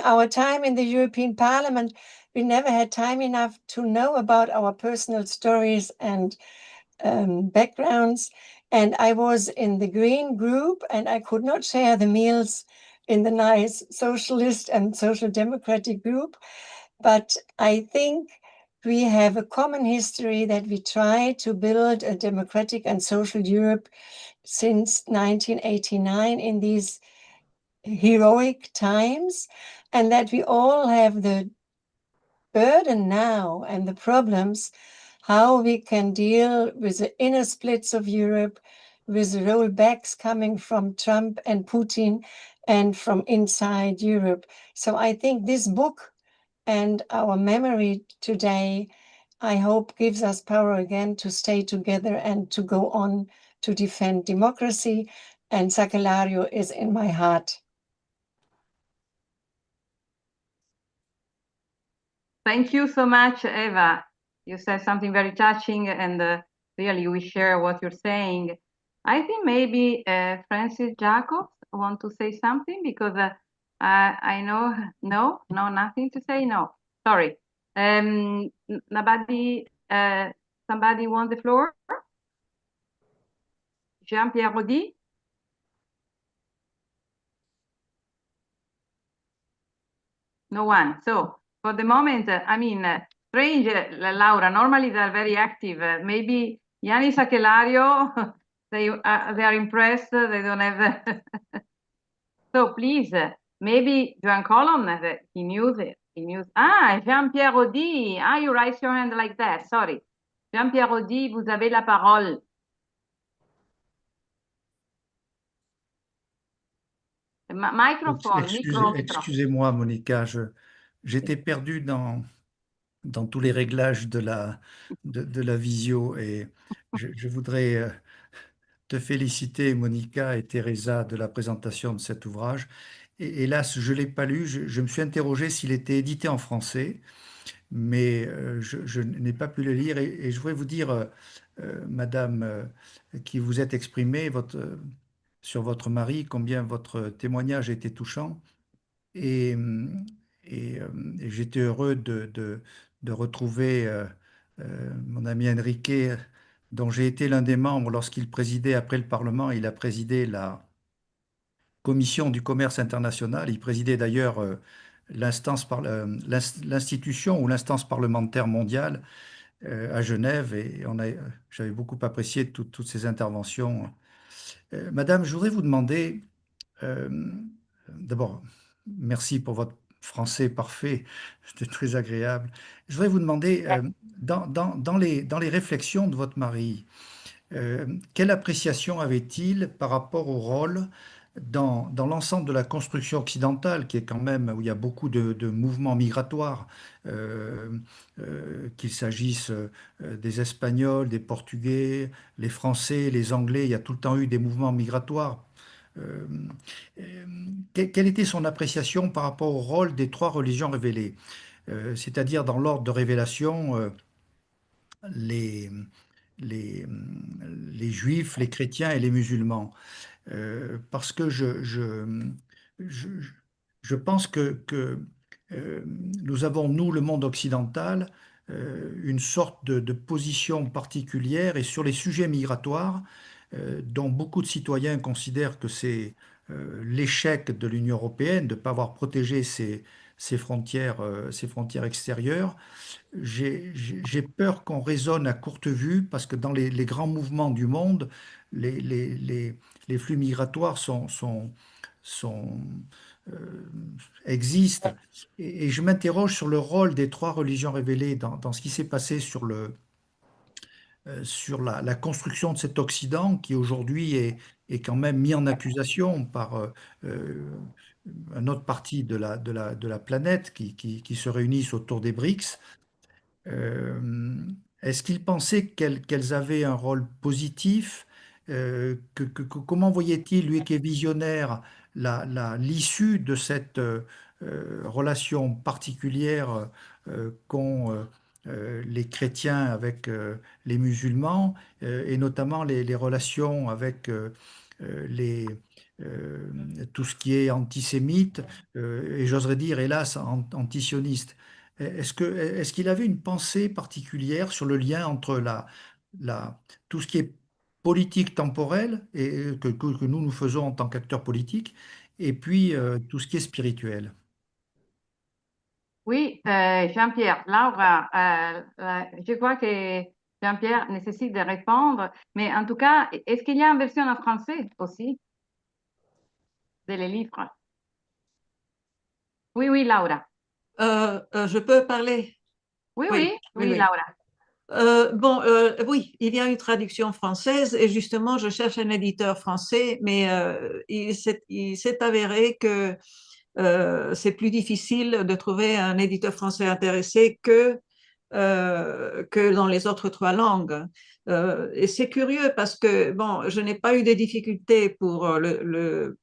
our time in the European Parliament, we never had time enough to know about our personal stories and backgrounds. And I was in the Green group, and I could not share the meals in the nice socialist and social democratic group. But I think we have a common history that we try to build a democratic and social Europe since 1989 in these heroic times, and that we all have the burden now and the problems, how we can deal with the inner splits of Europe, with the rollbacks coming from Trump and Putin and from inside Europe. So I think this book and our memory today, I hope, gives us power again to stay together and to go on to defend democracy. And Sakellariou is in my heart. Thank you so much, Eva. You said something very touching, and really we share what you're saying. I think maybe Francis Jacobs want to say something, because I know, no, nothing to say, no, sorry. Nobody, somebody want the floor? Jean-Pierre Rodi? No one. So for the moment, I mean, strange, Laura, normally they're very active. Maybe Jannis Sakellariou, they are impressed, they don't have. So please, maybe Joan Colom, he knew it. Jean-Pierre Rodi. You raise your hand like that, sorry. Jean-Pierre Rodi, vous avez la parole. Microphone, micro. Excusez-moi, Monica, j'étais perdu dans tous les réglages de la visio, et je voudrais te féliciter, Monica et Teresa, de la présentation de cet ouvrage. Et, hélas, je ne l'ai pas lu. Je me suis interrogé s'il était édité en français, mais je n'ai pas pu le lire. Et je voudrais vous dire, Madame, qui vous êtes exprimée sur votre mari, combien votre témoignage a été touchant. Et, et j'étais heureux de retrouver mon ami Enrique, dont j'ai été l'un des membres lorsqu'il présidait, après le Parlement, il a présidé la Commission du commerce international. Il présidait d'ailleurs l'institution ou l'instance parlementaire mondiale à Genève, et j'avais beaucoup apprécié toutes ces interventions. Madame, je voudrais vous demander, d'abord, merci pour votre français parfait, c'était très agréable. Je voudrais vous demander, dans les réflexions de votre mari, quelle appréciation avait-il par rapport au rôle dans l'ensemble de la construction occidentale, qui est quand même où il y a beaucoup de mouvements migratoires, qu'il s'agisse des Espagnols, des Portugais, les Français, les Anglais, il y a tout le temps eu des mouvements migratoires. Quelle était son appréciation par rapport au rôle des trois religions révélées? C'est-à-dire, dans l'ordre de révélation, les juifs, les chrétiens et les musulmans. Parce que je, je pense que nous avons, nous, le monde occidental, une sorte de position particulière et sur les sujets migratoires, dont beaucoup de citoyens considèrent que c'est l'échec de l'Union européenne de ne pas avoir protégé ses frontières extérieures. J'ai peur qu'on raisonne à courte vue parce que dans les grands mouvements du monde, les, les- les- les flux migratoires sont, euh, existent. Et je m'interroge sur le rôle des trois religions révélées dans ce qui s'est passé sur la construction de cet Occident qui aujourd'hui est quand même mis en accusation par euh, une autre partie de la planète qui se réunissent autour des BRICS. Euh, Est-ce qu'il pensait qu'elles avaient un rôle positif? Comment voyait-il, lui qui est visionnaire, l'issue de cette relation particulière qu'ont les chrétiens avec les musulmans, et notamment les relations avec euh, tout ce qui est antisémite, et j'oserais dire, hélas, antisioniste. Est-ce qu'il avait une pensée particulière sur le lien entre tout ce qui est politique temporelle et que nous faisons en tant qu'acteurs politiques et puis tout ce qui est spirituel? Oui, Jean-Pierre, Laura, je crois que Jean-Pierre nécessite de répondre, mais en tout cas, est-ce qu'il y a une version en français aussi de les livres? Oui, oui, Laura. Je peux parler? Oui, Oui, oui, oui, oui, oui. Laura. Oui, il y a une traduction française et justement, je cherche un éditeur français, mais il s'est avéré que c'est plus difficile de trouver un éditeur français intéressé que dans les autres trois langues. Et c'est curieux parce que, bon, je n'ai pas eu de difficultés pour le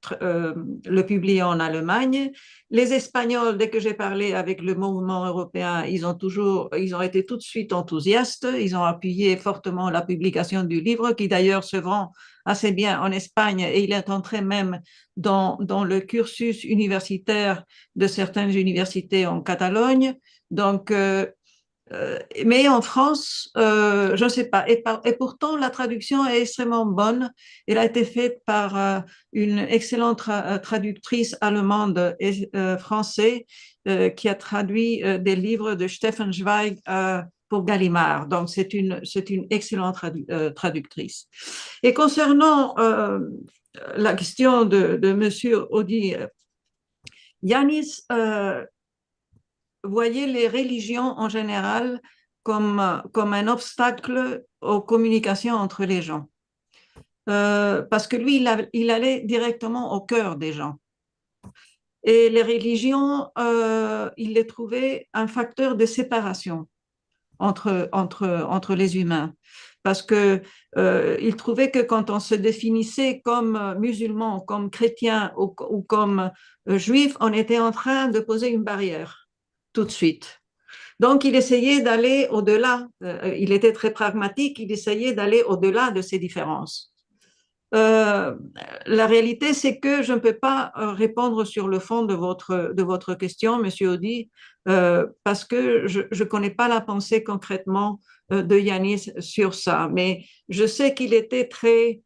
publier en Allemagne. Les Espagnols, dès que j'ai parlé avec le mouvement européen, ils ont été tout de suite enthousiastes. Ils ont appuyé fortement la publication du livre, qui d'ailleurs se vend assez bien en Espagne et il est entré même dans le cursus universitaire de certaines universités en Catalogne. Donc, mais en France, je ne sais pas. Et pourtant, la traduction est extrêmement bonne. Elle a été faite par une excellente traductrice allemande et française qui a traduit des livres de Stefan Zweig pour Gallimard. Donc, c'est une excellente traductrice. Et concernant la question de Monsieur Audi, Yanis voyait les religions en général comme un obstacle aux communications entre les gens. Parce que lui, il allait directement au cœur des gens. Et les religions, il les trouvait un facteur de séparation entre les humains. Parce que il trouvait que quand on se définissait comme musulman, comme chrétien ou comme juif, on était en train de poser une barrière tout de suite. Donc, il essayait d'aller au-delà. Il était très pragmatique. Il essayait d'aller au-delà de ces différences. La réalité, c'est que je ne peux pas répondre sur le fond de votre question, Monsieur Audi, parce que je ne connais pas la pensée concrètement de Yanis sur ça. Mais je sais qu'il était très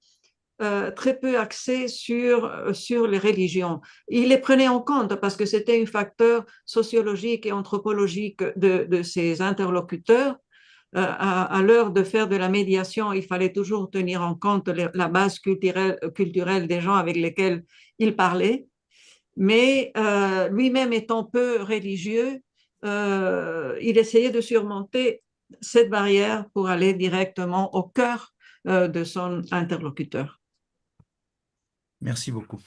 peu axé sur les religions. Il les prenait en compte parce que c'était un facteur sociologique et anthropologique de ses interlocuteurs. À l'heure de faire de la médiation, il fallait toujours tenir en compte la base culturelle des gens avec lesquels il parlait. Mais lui-même étant peu religieux, il essayait de surmonter cette barrière pour aller directement au cœur de son interlocuteur. Merci beaucoup.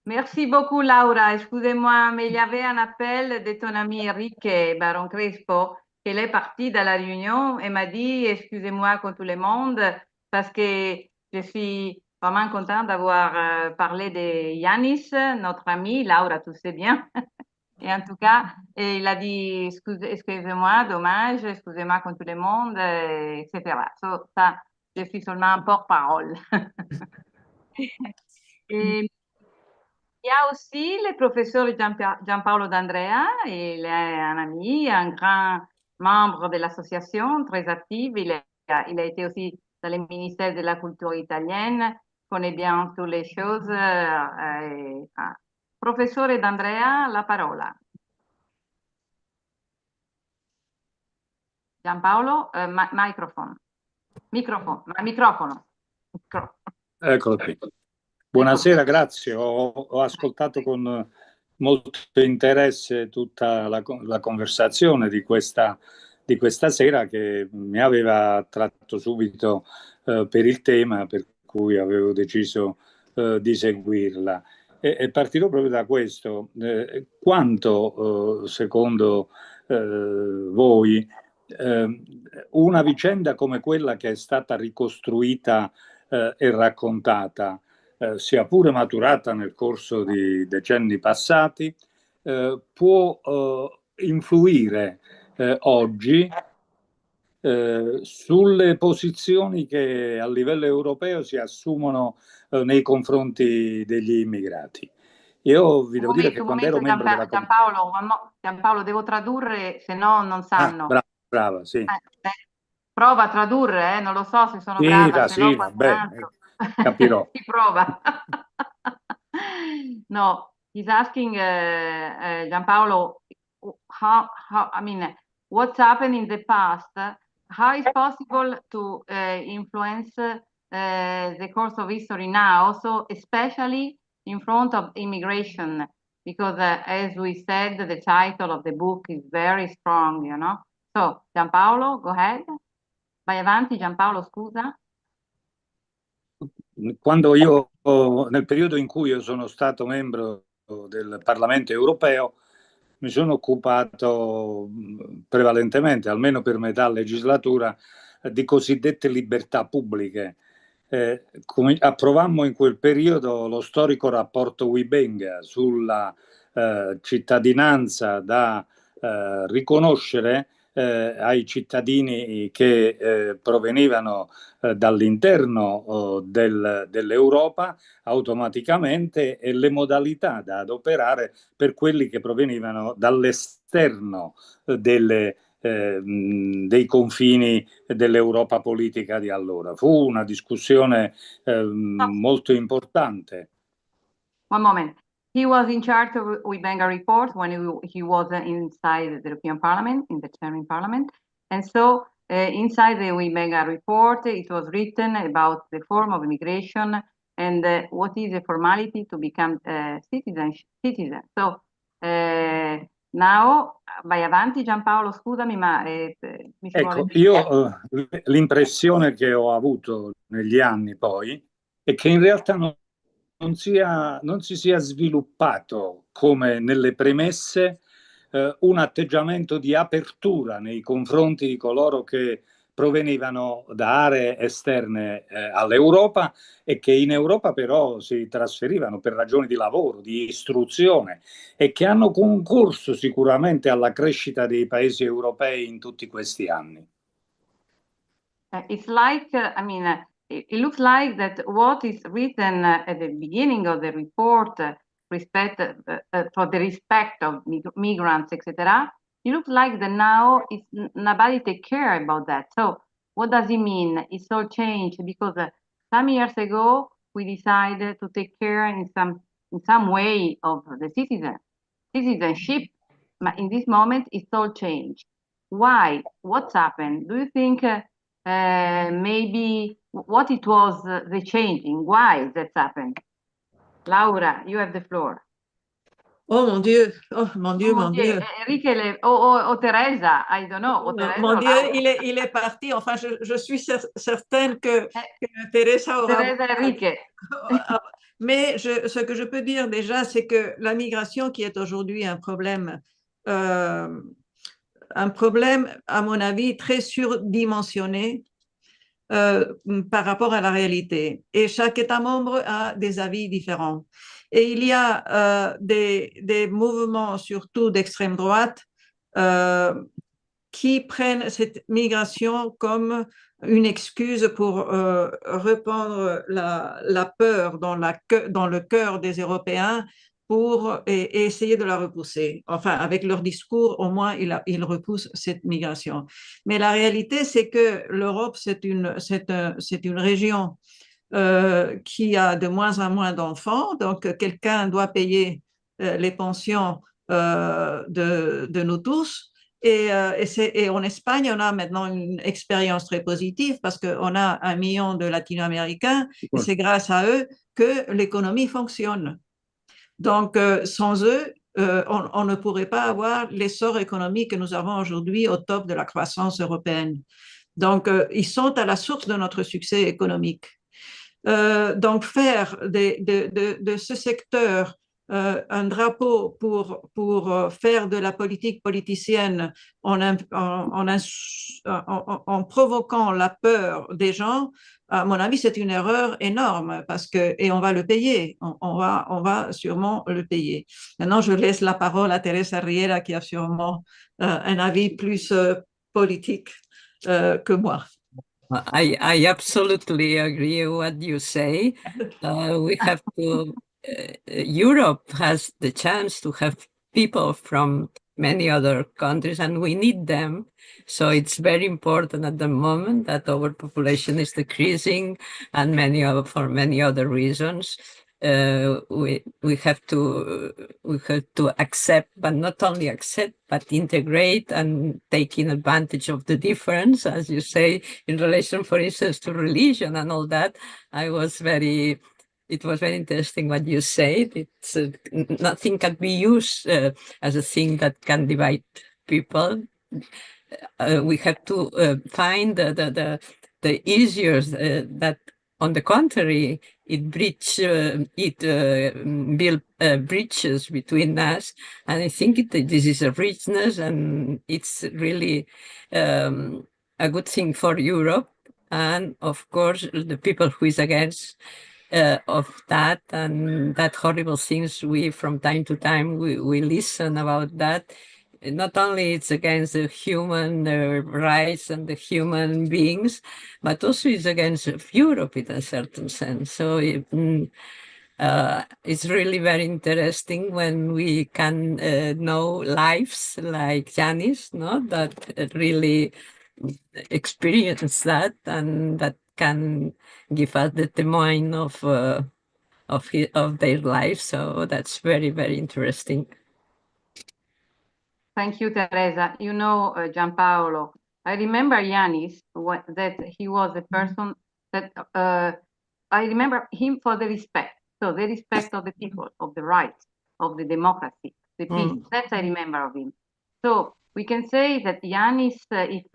Merci beaucoup, Laura. Excusez-moi, mais il y avait un appel de ton ami Enrique Baron Crespo, qu'il est parti de la réunion et m'a dit, excusez-moi contre tout le monde, parce que je suis vraiment contente d'avoir parlé de Jannis, notre ami. Laura, tu sais bien. Et en tout cas, il a dit excusez-moi, dommage, excusez-moi contre tout le monde, etc. So, ça, je suis seulement un porte-parole. Et il y a aussi le professeur Giampaolo D'Andrea, il est un ami, un grand membre de l'association, très actif. Il a été aussi dans le ministère de la Culture italienne, connaît bien toutes les choses. Professore D'Andrea, la parola. Giampaolo, microfono. Microfono. Eccolo qui. Buonasera, grazie. Ho ascoltato con molto interesse tutta la conversazione di questa sera, che mi aveva attratto subito per il tema, per cui avevo deciso di seguirla. E partirò proprio da questo. Quanto, secondo voi, una vicenda come quella che è stata ricostruita e raccontata, sia pure maturata nel corso di decenni passati, può influire oggi sulle posizioni che a livello europeo si assumono nei confronti degli immigrati. Io vi devo dire che quando ero membro della Giampaolo, devo tradurre, se no non sanno. Brava, sì. Prova a tradurre, non lo so se sono Sì, brava, se sì, no qualcun vabbè, altro. capirò. Si prova. No, he's asking Giampaolo, I mean, what's happened in the past? How is possible to influence the course of history now, also especially in front of immigration? Because as we said, the title of the book is very strong, you know? So, Giampaolo, go ahead. Vai avanti, Giampaolo, scusa. Quando io, nel periodo in cui io sono stato membro del Parlamento europeo, mi sono occupato prevalentemente, almeno per metà legislatura, di cosiddette libertà pubbliche. Approvammo in quel periodo lo storico rapporto Wibbenga sulla cittadinanza da riconoscere ai cittadini che provenivano dall'interno dell'Europa automaticamente, e le modalità da adoperare per quelli che provenivano dall'esterno dei confini dell'Europa politica di allora. Fu una discussione molto importante. One moment. He was in charge of Wibbenga report when he was inside the European Parliament, in the German Parliament. And so inside the Wibbenga report, it was written about the form of immigration and what is the formality to become citizen. So now, vai avanti Giampaolo, scusami, ma mi sono Ecco, io l'impressione che ho avuto negli anni poi è che in realtà non si sia sviluppato, come nelle premesse, un atteggiamento di apertura nei confronti di coloro che provenivano da aree esterne all'Europa, e che in Europa però si trasferivano per ragioni di lavoro, di istruzione, e che hanno concorso sicuramente alla crescita dei paesi europei in tutti questi anni. It's like, I mean, it looks like that what is written at the beginning of the report, for the respect of migrants, etc., it looks like that now nobody take care about that. So what does it mean? It's all changed because some years ago we decided to take care in some way of the citizenship, but in this moment it's all changed. Why? What's happened? Do you think maybe what it was the changing? Why that's happened? Laura, you have the floor. Oh mon Dieu, oh mon Dieu, mon Dieu. Enrique, o Teresa, I don't know. Oh, mon Dieu, il est parti. Enfin, je suis certaine que Teresa aura... Teresa, Enrique. Mais ce que je peux dire déjà, c'est que la migration, qui est aujourd'hui un problème, à mon avis, très surdimensionné, par rapport à la réalité. Et chaque État membre a des avis différents. Et il y a des mouvements, surtout d'extrême droite, qui prennent cette migration comme une excuse pour répandre la peur dans le cœur des Européens et essayer de la repousser. Enfin, avec leur discours, au moins, ils repoussent cette migration. Mais la réalité, c'est que l'Europe, c'est une région qui a de moins en moins d'enfants. Donc, quelqu'un doit payer les pensions de nous tous. Et en Espagne, on a maintenant une expérience très positive parce qu'on a 1 million de Latino-Américains et c'est grâce à eux que l'économie fonctionne. Donc, sans eux, on ne pourrait pas avoir l'essor économique que nous avons aujourd'hui au top de la croissance européenne. Donc, ils sont à la source de notre succès économique. Donc, faire de ce secteur un drapeau pour faire de la politique politicienne en provoquant la peur des gens, à mon avis, c'est une erreur énorme et on va le payer. On va sûrement le payer. Maintenant, je laisse la parole à Teresa Riera qui a sûrement un avis plus politique que moi. I absolutely agree with what you say. We have to, Europe has the chance to have people from many other countries and we need them. So it's very important at the moment that our population is decreasing and for many other reasons. We have to accept, but not only accept, but integrate and taking advantage of the difference, as you say, in relation, for instance, to religion and all that. It was very interesting what you said. It's nothing can be used as a thing that can divide people. We have to find the issues that, on the contrary, it build bridges between us, and I think this is a richness, and it's really a good thing for Europe. And of course, the people who is against of that and that horrible things, from time to time we listen about that. Not only it's against the human rights and the human beings, but also it's against Europe in a certain sense. So it's really very interesting when we can know lives like Jannis, no, that really experience that and that can give us the testimony of their life. So that's very, very interesting. Thank you, Teresa. You know, Gianpaolo, I remember Jannis, that he was a person that I remember him for the respect. So the respect of the people, of the rights, of the democracy, the peace. That I remember of him. So we can say that Jannis, if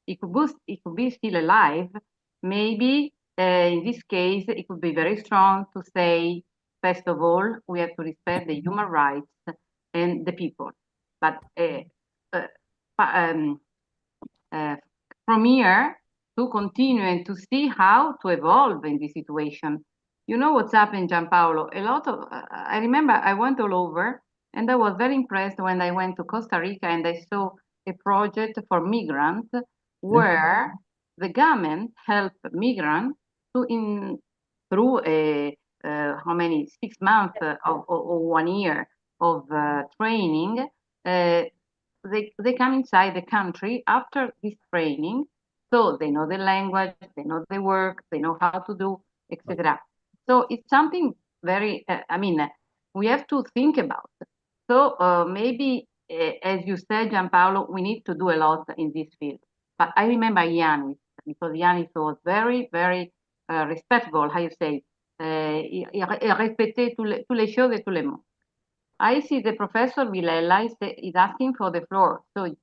he could be still alive, maybe in this case, it could be very strong to say, first of all, we have to respect the human rights and the people. But from here to continue and to see how to evolve in this situation. You know what's happened, Gianpaolo? I remember I went all over and I was very impressed when I went to Costa Rica and I saw a project for migrants where the government helped migrants through how many, 6 months or 1 year of training. They come inside the country after this training, so they know the language, they know the work, they know how to do, etc. So it's something very, we have to think about. So maybe, as you said, Gianpaolo, we need to do a lot in this field. But I remember Jannis, because Jannis was very, very respectable, how you say, il respectait toutes les choses et tous les mots. I see the Professor Villela is asking for the floor. So,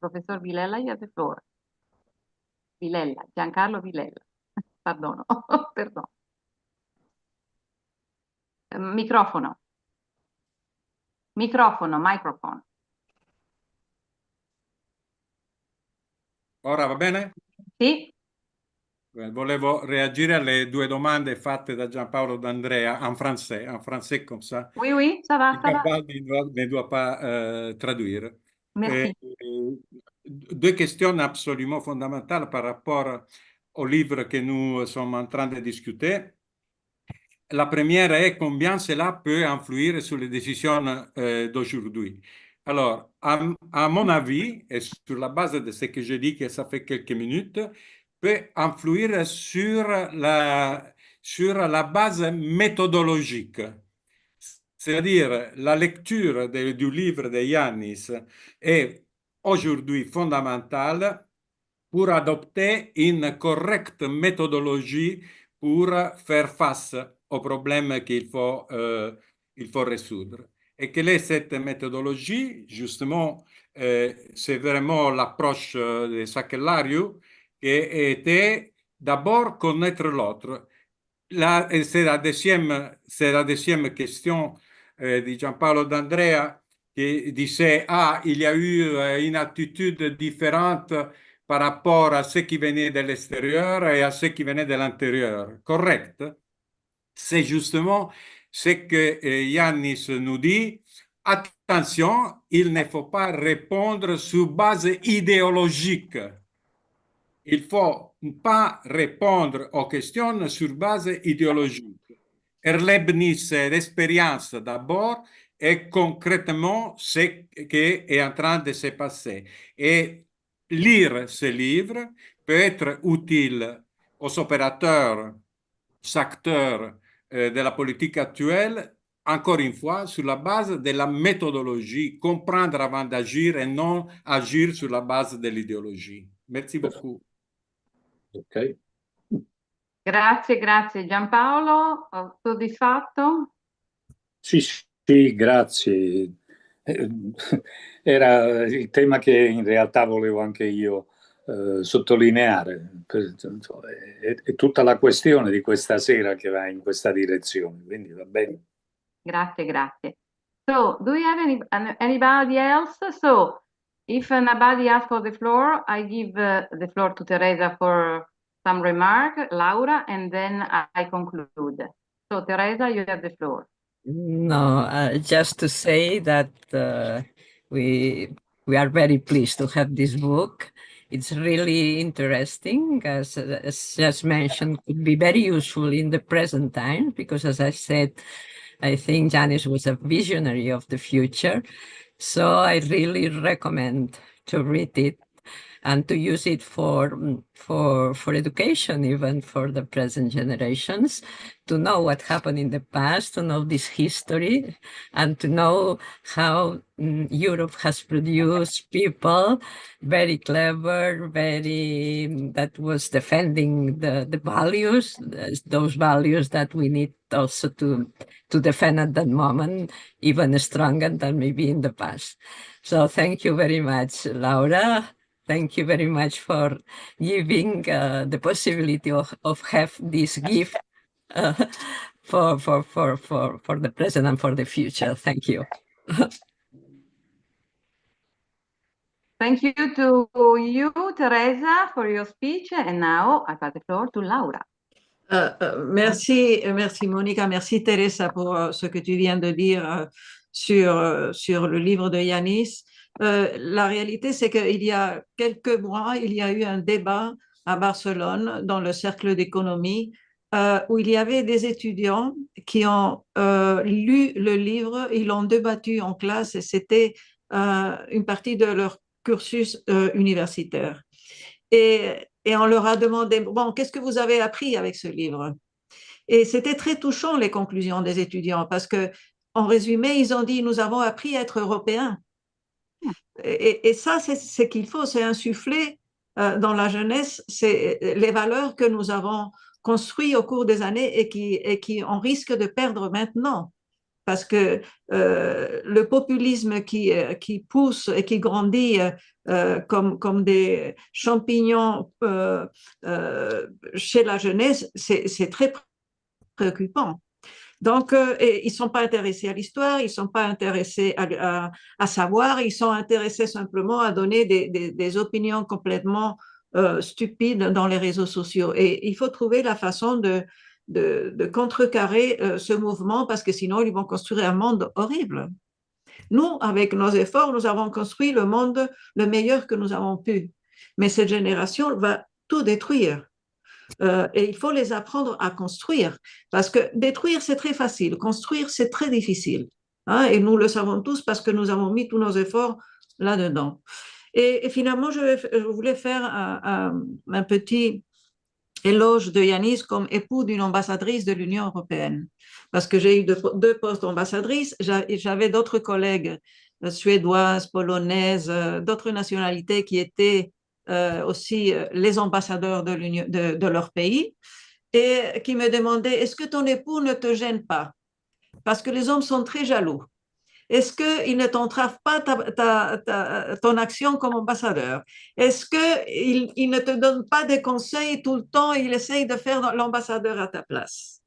Professor Villela, you have the floor. Villela, Giancarlo Villela. Perdono, perdón. Microfono. Microphone. Ora va bene? Sì. Volevo reagire alle due domande fatte da Giampaolo D'Andrea en français comme ça. Oui, oui, ça va, ça va. Ne doit pas traduire. Merci. Deux questions absolument fondamentales par rapport au livre que nous sommes en train de discuter. La première est combien cela peut influer sur les décisions d'aujourd'hui. Alors, à mon avis, et sur la base de ce que je dis que ça fait quelques minutes, peut influer sur la base méthodologique. C'est-à-dire, la lecture du livre de Jannis est aujourd'hui fondamentale pour adopter une correcte méthodologie pour faire face aux problèmes il faut résoudre. Et quelle est cette méthodologie? Justement, c'est vraiment l'approche de Sakellariou qui était d'abord connaître l'autre. C'est la deuxième question di Giampaolo D'Andrea qui disait il y a eu une attitude différente par rapport à ce qui venait de l'extérieur et à ce qui venait de l'intérieur. Correct? C'est justement ce que Jannis nous dit. Attention, il ne faut pas répondre sur base idéologique. Il ne faut pas répondre aux questions sur base idéologique. Erlebnisse, l'expérience d'abord, et concrètement ce qui est en train de se passer. Et lire ce livre peut être utile aux opérateurs, aux acteurs de la politique actuelle, encore une fois, sur la base de la méthodologie, comprendre avant d'agir et non agir sur la base de l'idéologie. Merci beaucoup. Ok. Grazie Giampaolo, soddisfatto? Sì, sì, grazie. Era il tema che in realtà volevo anche io sottolineare. È tutta la questione di questa sera che va in questa direzione, quindi va bene. Grazie. So, do you have anybody else? So, if nobody asks for the floor, I give the floor to Teresa for some remark, Laura, and then I conclude. So, Teresa, you have the floor. No, just to say that we are very pleased to have this book. It's really interesting, as just mentioned, could be very useful in the present time, because as I said, I think Jannis was a visionary of the future. So I really recommend to read it and to use it for education, even for the present generations, to know what happened in the past, to know this history, and to know how Europe has produced people very clever, that was defending the values, those values that we need also to defend at that moment, even stronger than maybe in the past. So thank you very much, Laura. Thank you very much for giving the possibility of have this gift for the present and for the future. Thank you. Thank you to you, Teresa, for your speech. And now I pass the floor to Laura. Merci Monica, merci Teresa pour ce que tu viens de dire sur le livre de Jannis. La réalité, c'est qu'il y a quelques mois, il y a eu un débat à Barcelone dans le cercle d'économie où il y avait des étudiants qui ont lu le livre, ils l'ont débattu en classe et c'était une partie de leur cursus universitaire. Et on leur a demandé, bon, qu'est-ce que vous avez appris avec ce livre? Et c'était très touchant, les conclusions des étudiants, parce que, en résumé, ils ont dit, nous avons appris à être européens. Et ça, c'est ce qu'il faut, c'est insuffler dans la jeunesse, c'est les valeurs que nous avons construites au cours des années et qui on risque de perdre maintenant. Parce que le populisme qui pousse et qui grandit comme des champignons chez la jeunesse, c'est très préoccupant. Donc, ils ne sont pas intéressés à l'histoire, ils ne sont pas intéressés à savoir, ils sont intéressés simplement à donner des opinions complètement stupides dans les réseaux sociaux. Et il faut trouver la façon de contrecarrer ce mouvement parce que sinon, ils vont construire un monde horrible. Nous, avec nos efforts, nous avons construit le monde le meilleur que nous avons pu. Mais cette génération va tout détruire. Et il faut les apprendre à construire. Parce que détruire, c'est très facile. Construire, c'est très difficile. Hein, et nous le savons tous parce que nous avons mis tous nos efforts là-dedans. Et finalement, je voulais faire un petit éloge de Jannis comme époux d'une ambassadrice de l'Union européenne. Parce que j'ai eu deux postes d'ambassadrice, j'avais d'autres collègues suédoises, polonaises, d'autres nationalités qui étaient aussi les ambassadeurs de leur pays et qui me demandaient, est-ce que ton époux ne te gêne pas? Parce que les hommes sont très jaloux. Est-ce qu'il ne t'entrave pas ton action comme ambassadeur? Est-ce qu'il ne te donne pas des conseils tout le temps et il essaye de faire l'ambassadeur à ta place?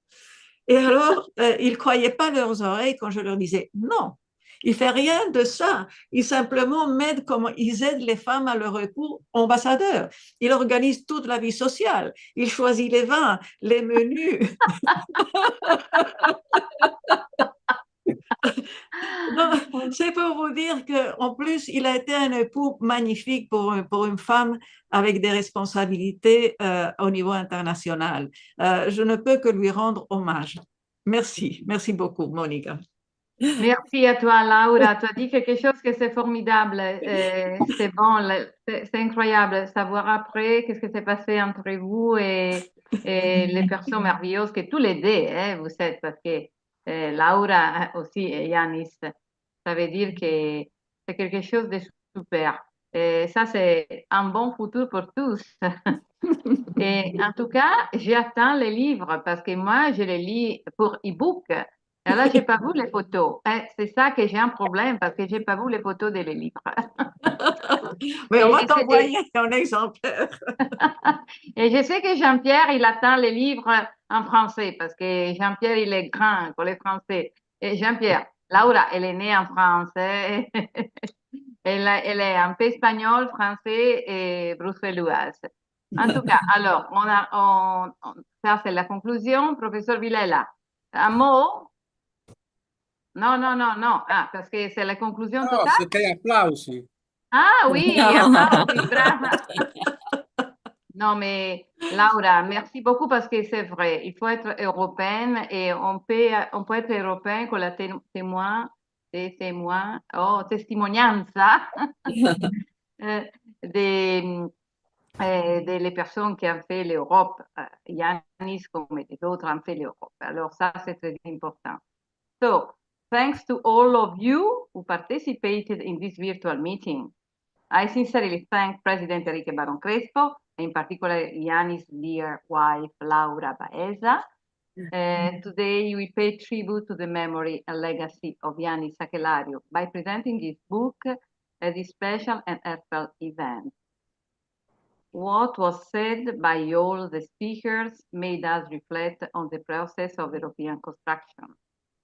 Et alors, ils ne croyaient pas leurs oreilles quand je leur disais non. Il ne fait rien de ça. Il simplement m'aide comme ils aident les femmes à leur époux ambassadeur. Il organise toute la vie sociale. Il choisit les vins, les menus. C'est pour vous dire qu'en plus, il a été un époux magnifique pour une femme avec des responsabilités au niveau international. Je ne peux que lui rendre hommage. Merci. Merci beaucoup, Monica. Merci à toi, Laura. Tu as dit quelque chose que c'est formidable. C'est bon, c'est incroyable. Savoir après qu'est-ce qui s'est passé entre vous et les personnes merveilleuses que tous les deux, vous êtes, parce que Laura aussi et Jannis, ça veut dire que c'est quelque chose de super. Et ça, c'est un bon futur pour tous. Et en tout cas, j'attends les livres parce que moi, je les lis pour e-book. Et là, je n'ai pas vu les photos. C'est ça que j'ai un problème parce que je n'ai pas vu les photos des livres. Mais on va t'envoyer un exemplaire. Et je sais que Jean-Pierre, il attend les livres en français parce que Jean-Pierre, il est grand pour les français. Et Jean-Pierre, Laura, elle est née en France. Elle est un peu espagnole, français et bruxelloise. En tout cas, alors, ça c'est la conclusion. Professeur Villela, un mot? Non. Ah, parce que c'est la conclusion No, totale. c'était applausi. Ah oui, applausi, brava. Non, mais Laura, merci beaucoup parce que c'est vrai, il faut être européenne et on peut être européen con la testimonianza delle personnes qui ont fait l'Europe. Jannis comme d'autres ont fait l'Europe. Alors ça, c'est très important. So, thanks to all of you who participated in this virtual meeting. I sincerely thank President Enrique Baron Crespo, in particular Jannis' dear wife, Laura Baeza. Today we pay tribute to the memory and legacy of Jannis Sakellariou by presenting his book at this special and heartfelt event. What was said by all the speakers made us reflect on the process of European construction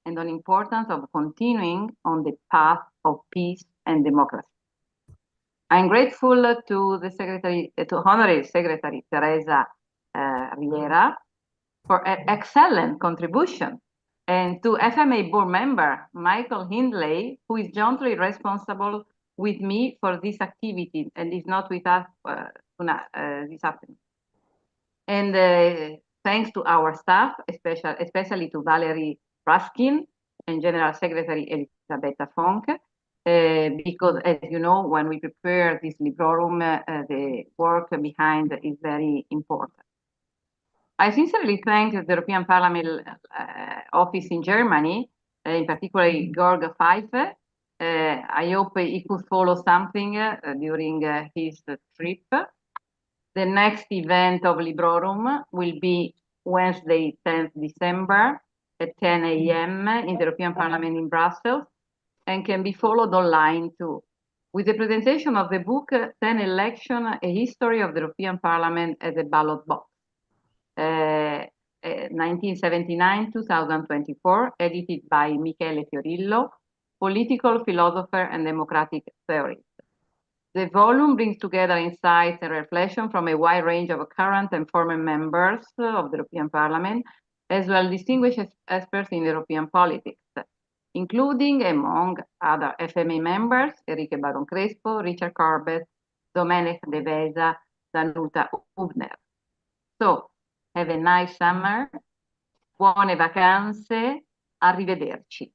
and on the importance of continuing on the path of peace and democracy. I'm grateful to the Secretary, to Honorary Secretary Teresa Riera for an excellent contribution, and to FMA board member Michael Hindley, who is jointly responsible with me for this activity and is not with us this afternoon. And thanks to our staff, especially to Valerie Raskin and General Secretary Elisabetta Fonk, because as you know, when we prepare this Librorum, the work behind is very important. I sincerely thank the European Parliament office in Germany, in particular Georg Pfeiffer. I hope he could follow something during his trip. The next event of Librorum will be Wednesday, 10th December at 10 a.m. in the European Parliament in Brussels, and can be followed online too, with the presentation of the book 10 Election, a History of the European Parliament as a Ballot Box, 1979-2024, edited by Michele Fiorillo, political philosopher and democratic theorist. The volume brings together insights and reflection from a wide range of current and former members of the European Parliament, as well as distinguished experts in European politics, including, among other FMA members, Enrique Baron Crespo, Richard Corbett, Domenic De Vesa, Danuta Hübner. So, have a nice summer, buone vacanze, arrivederci.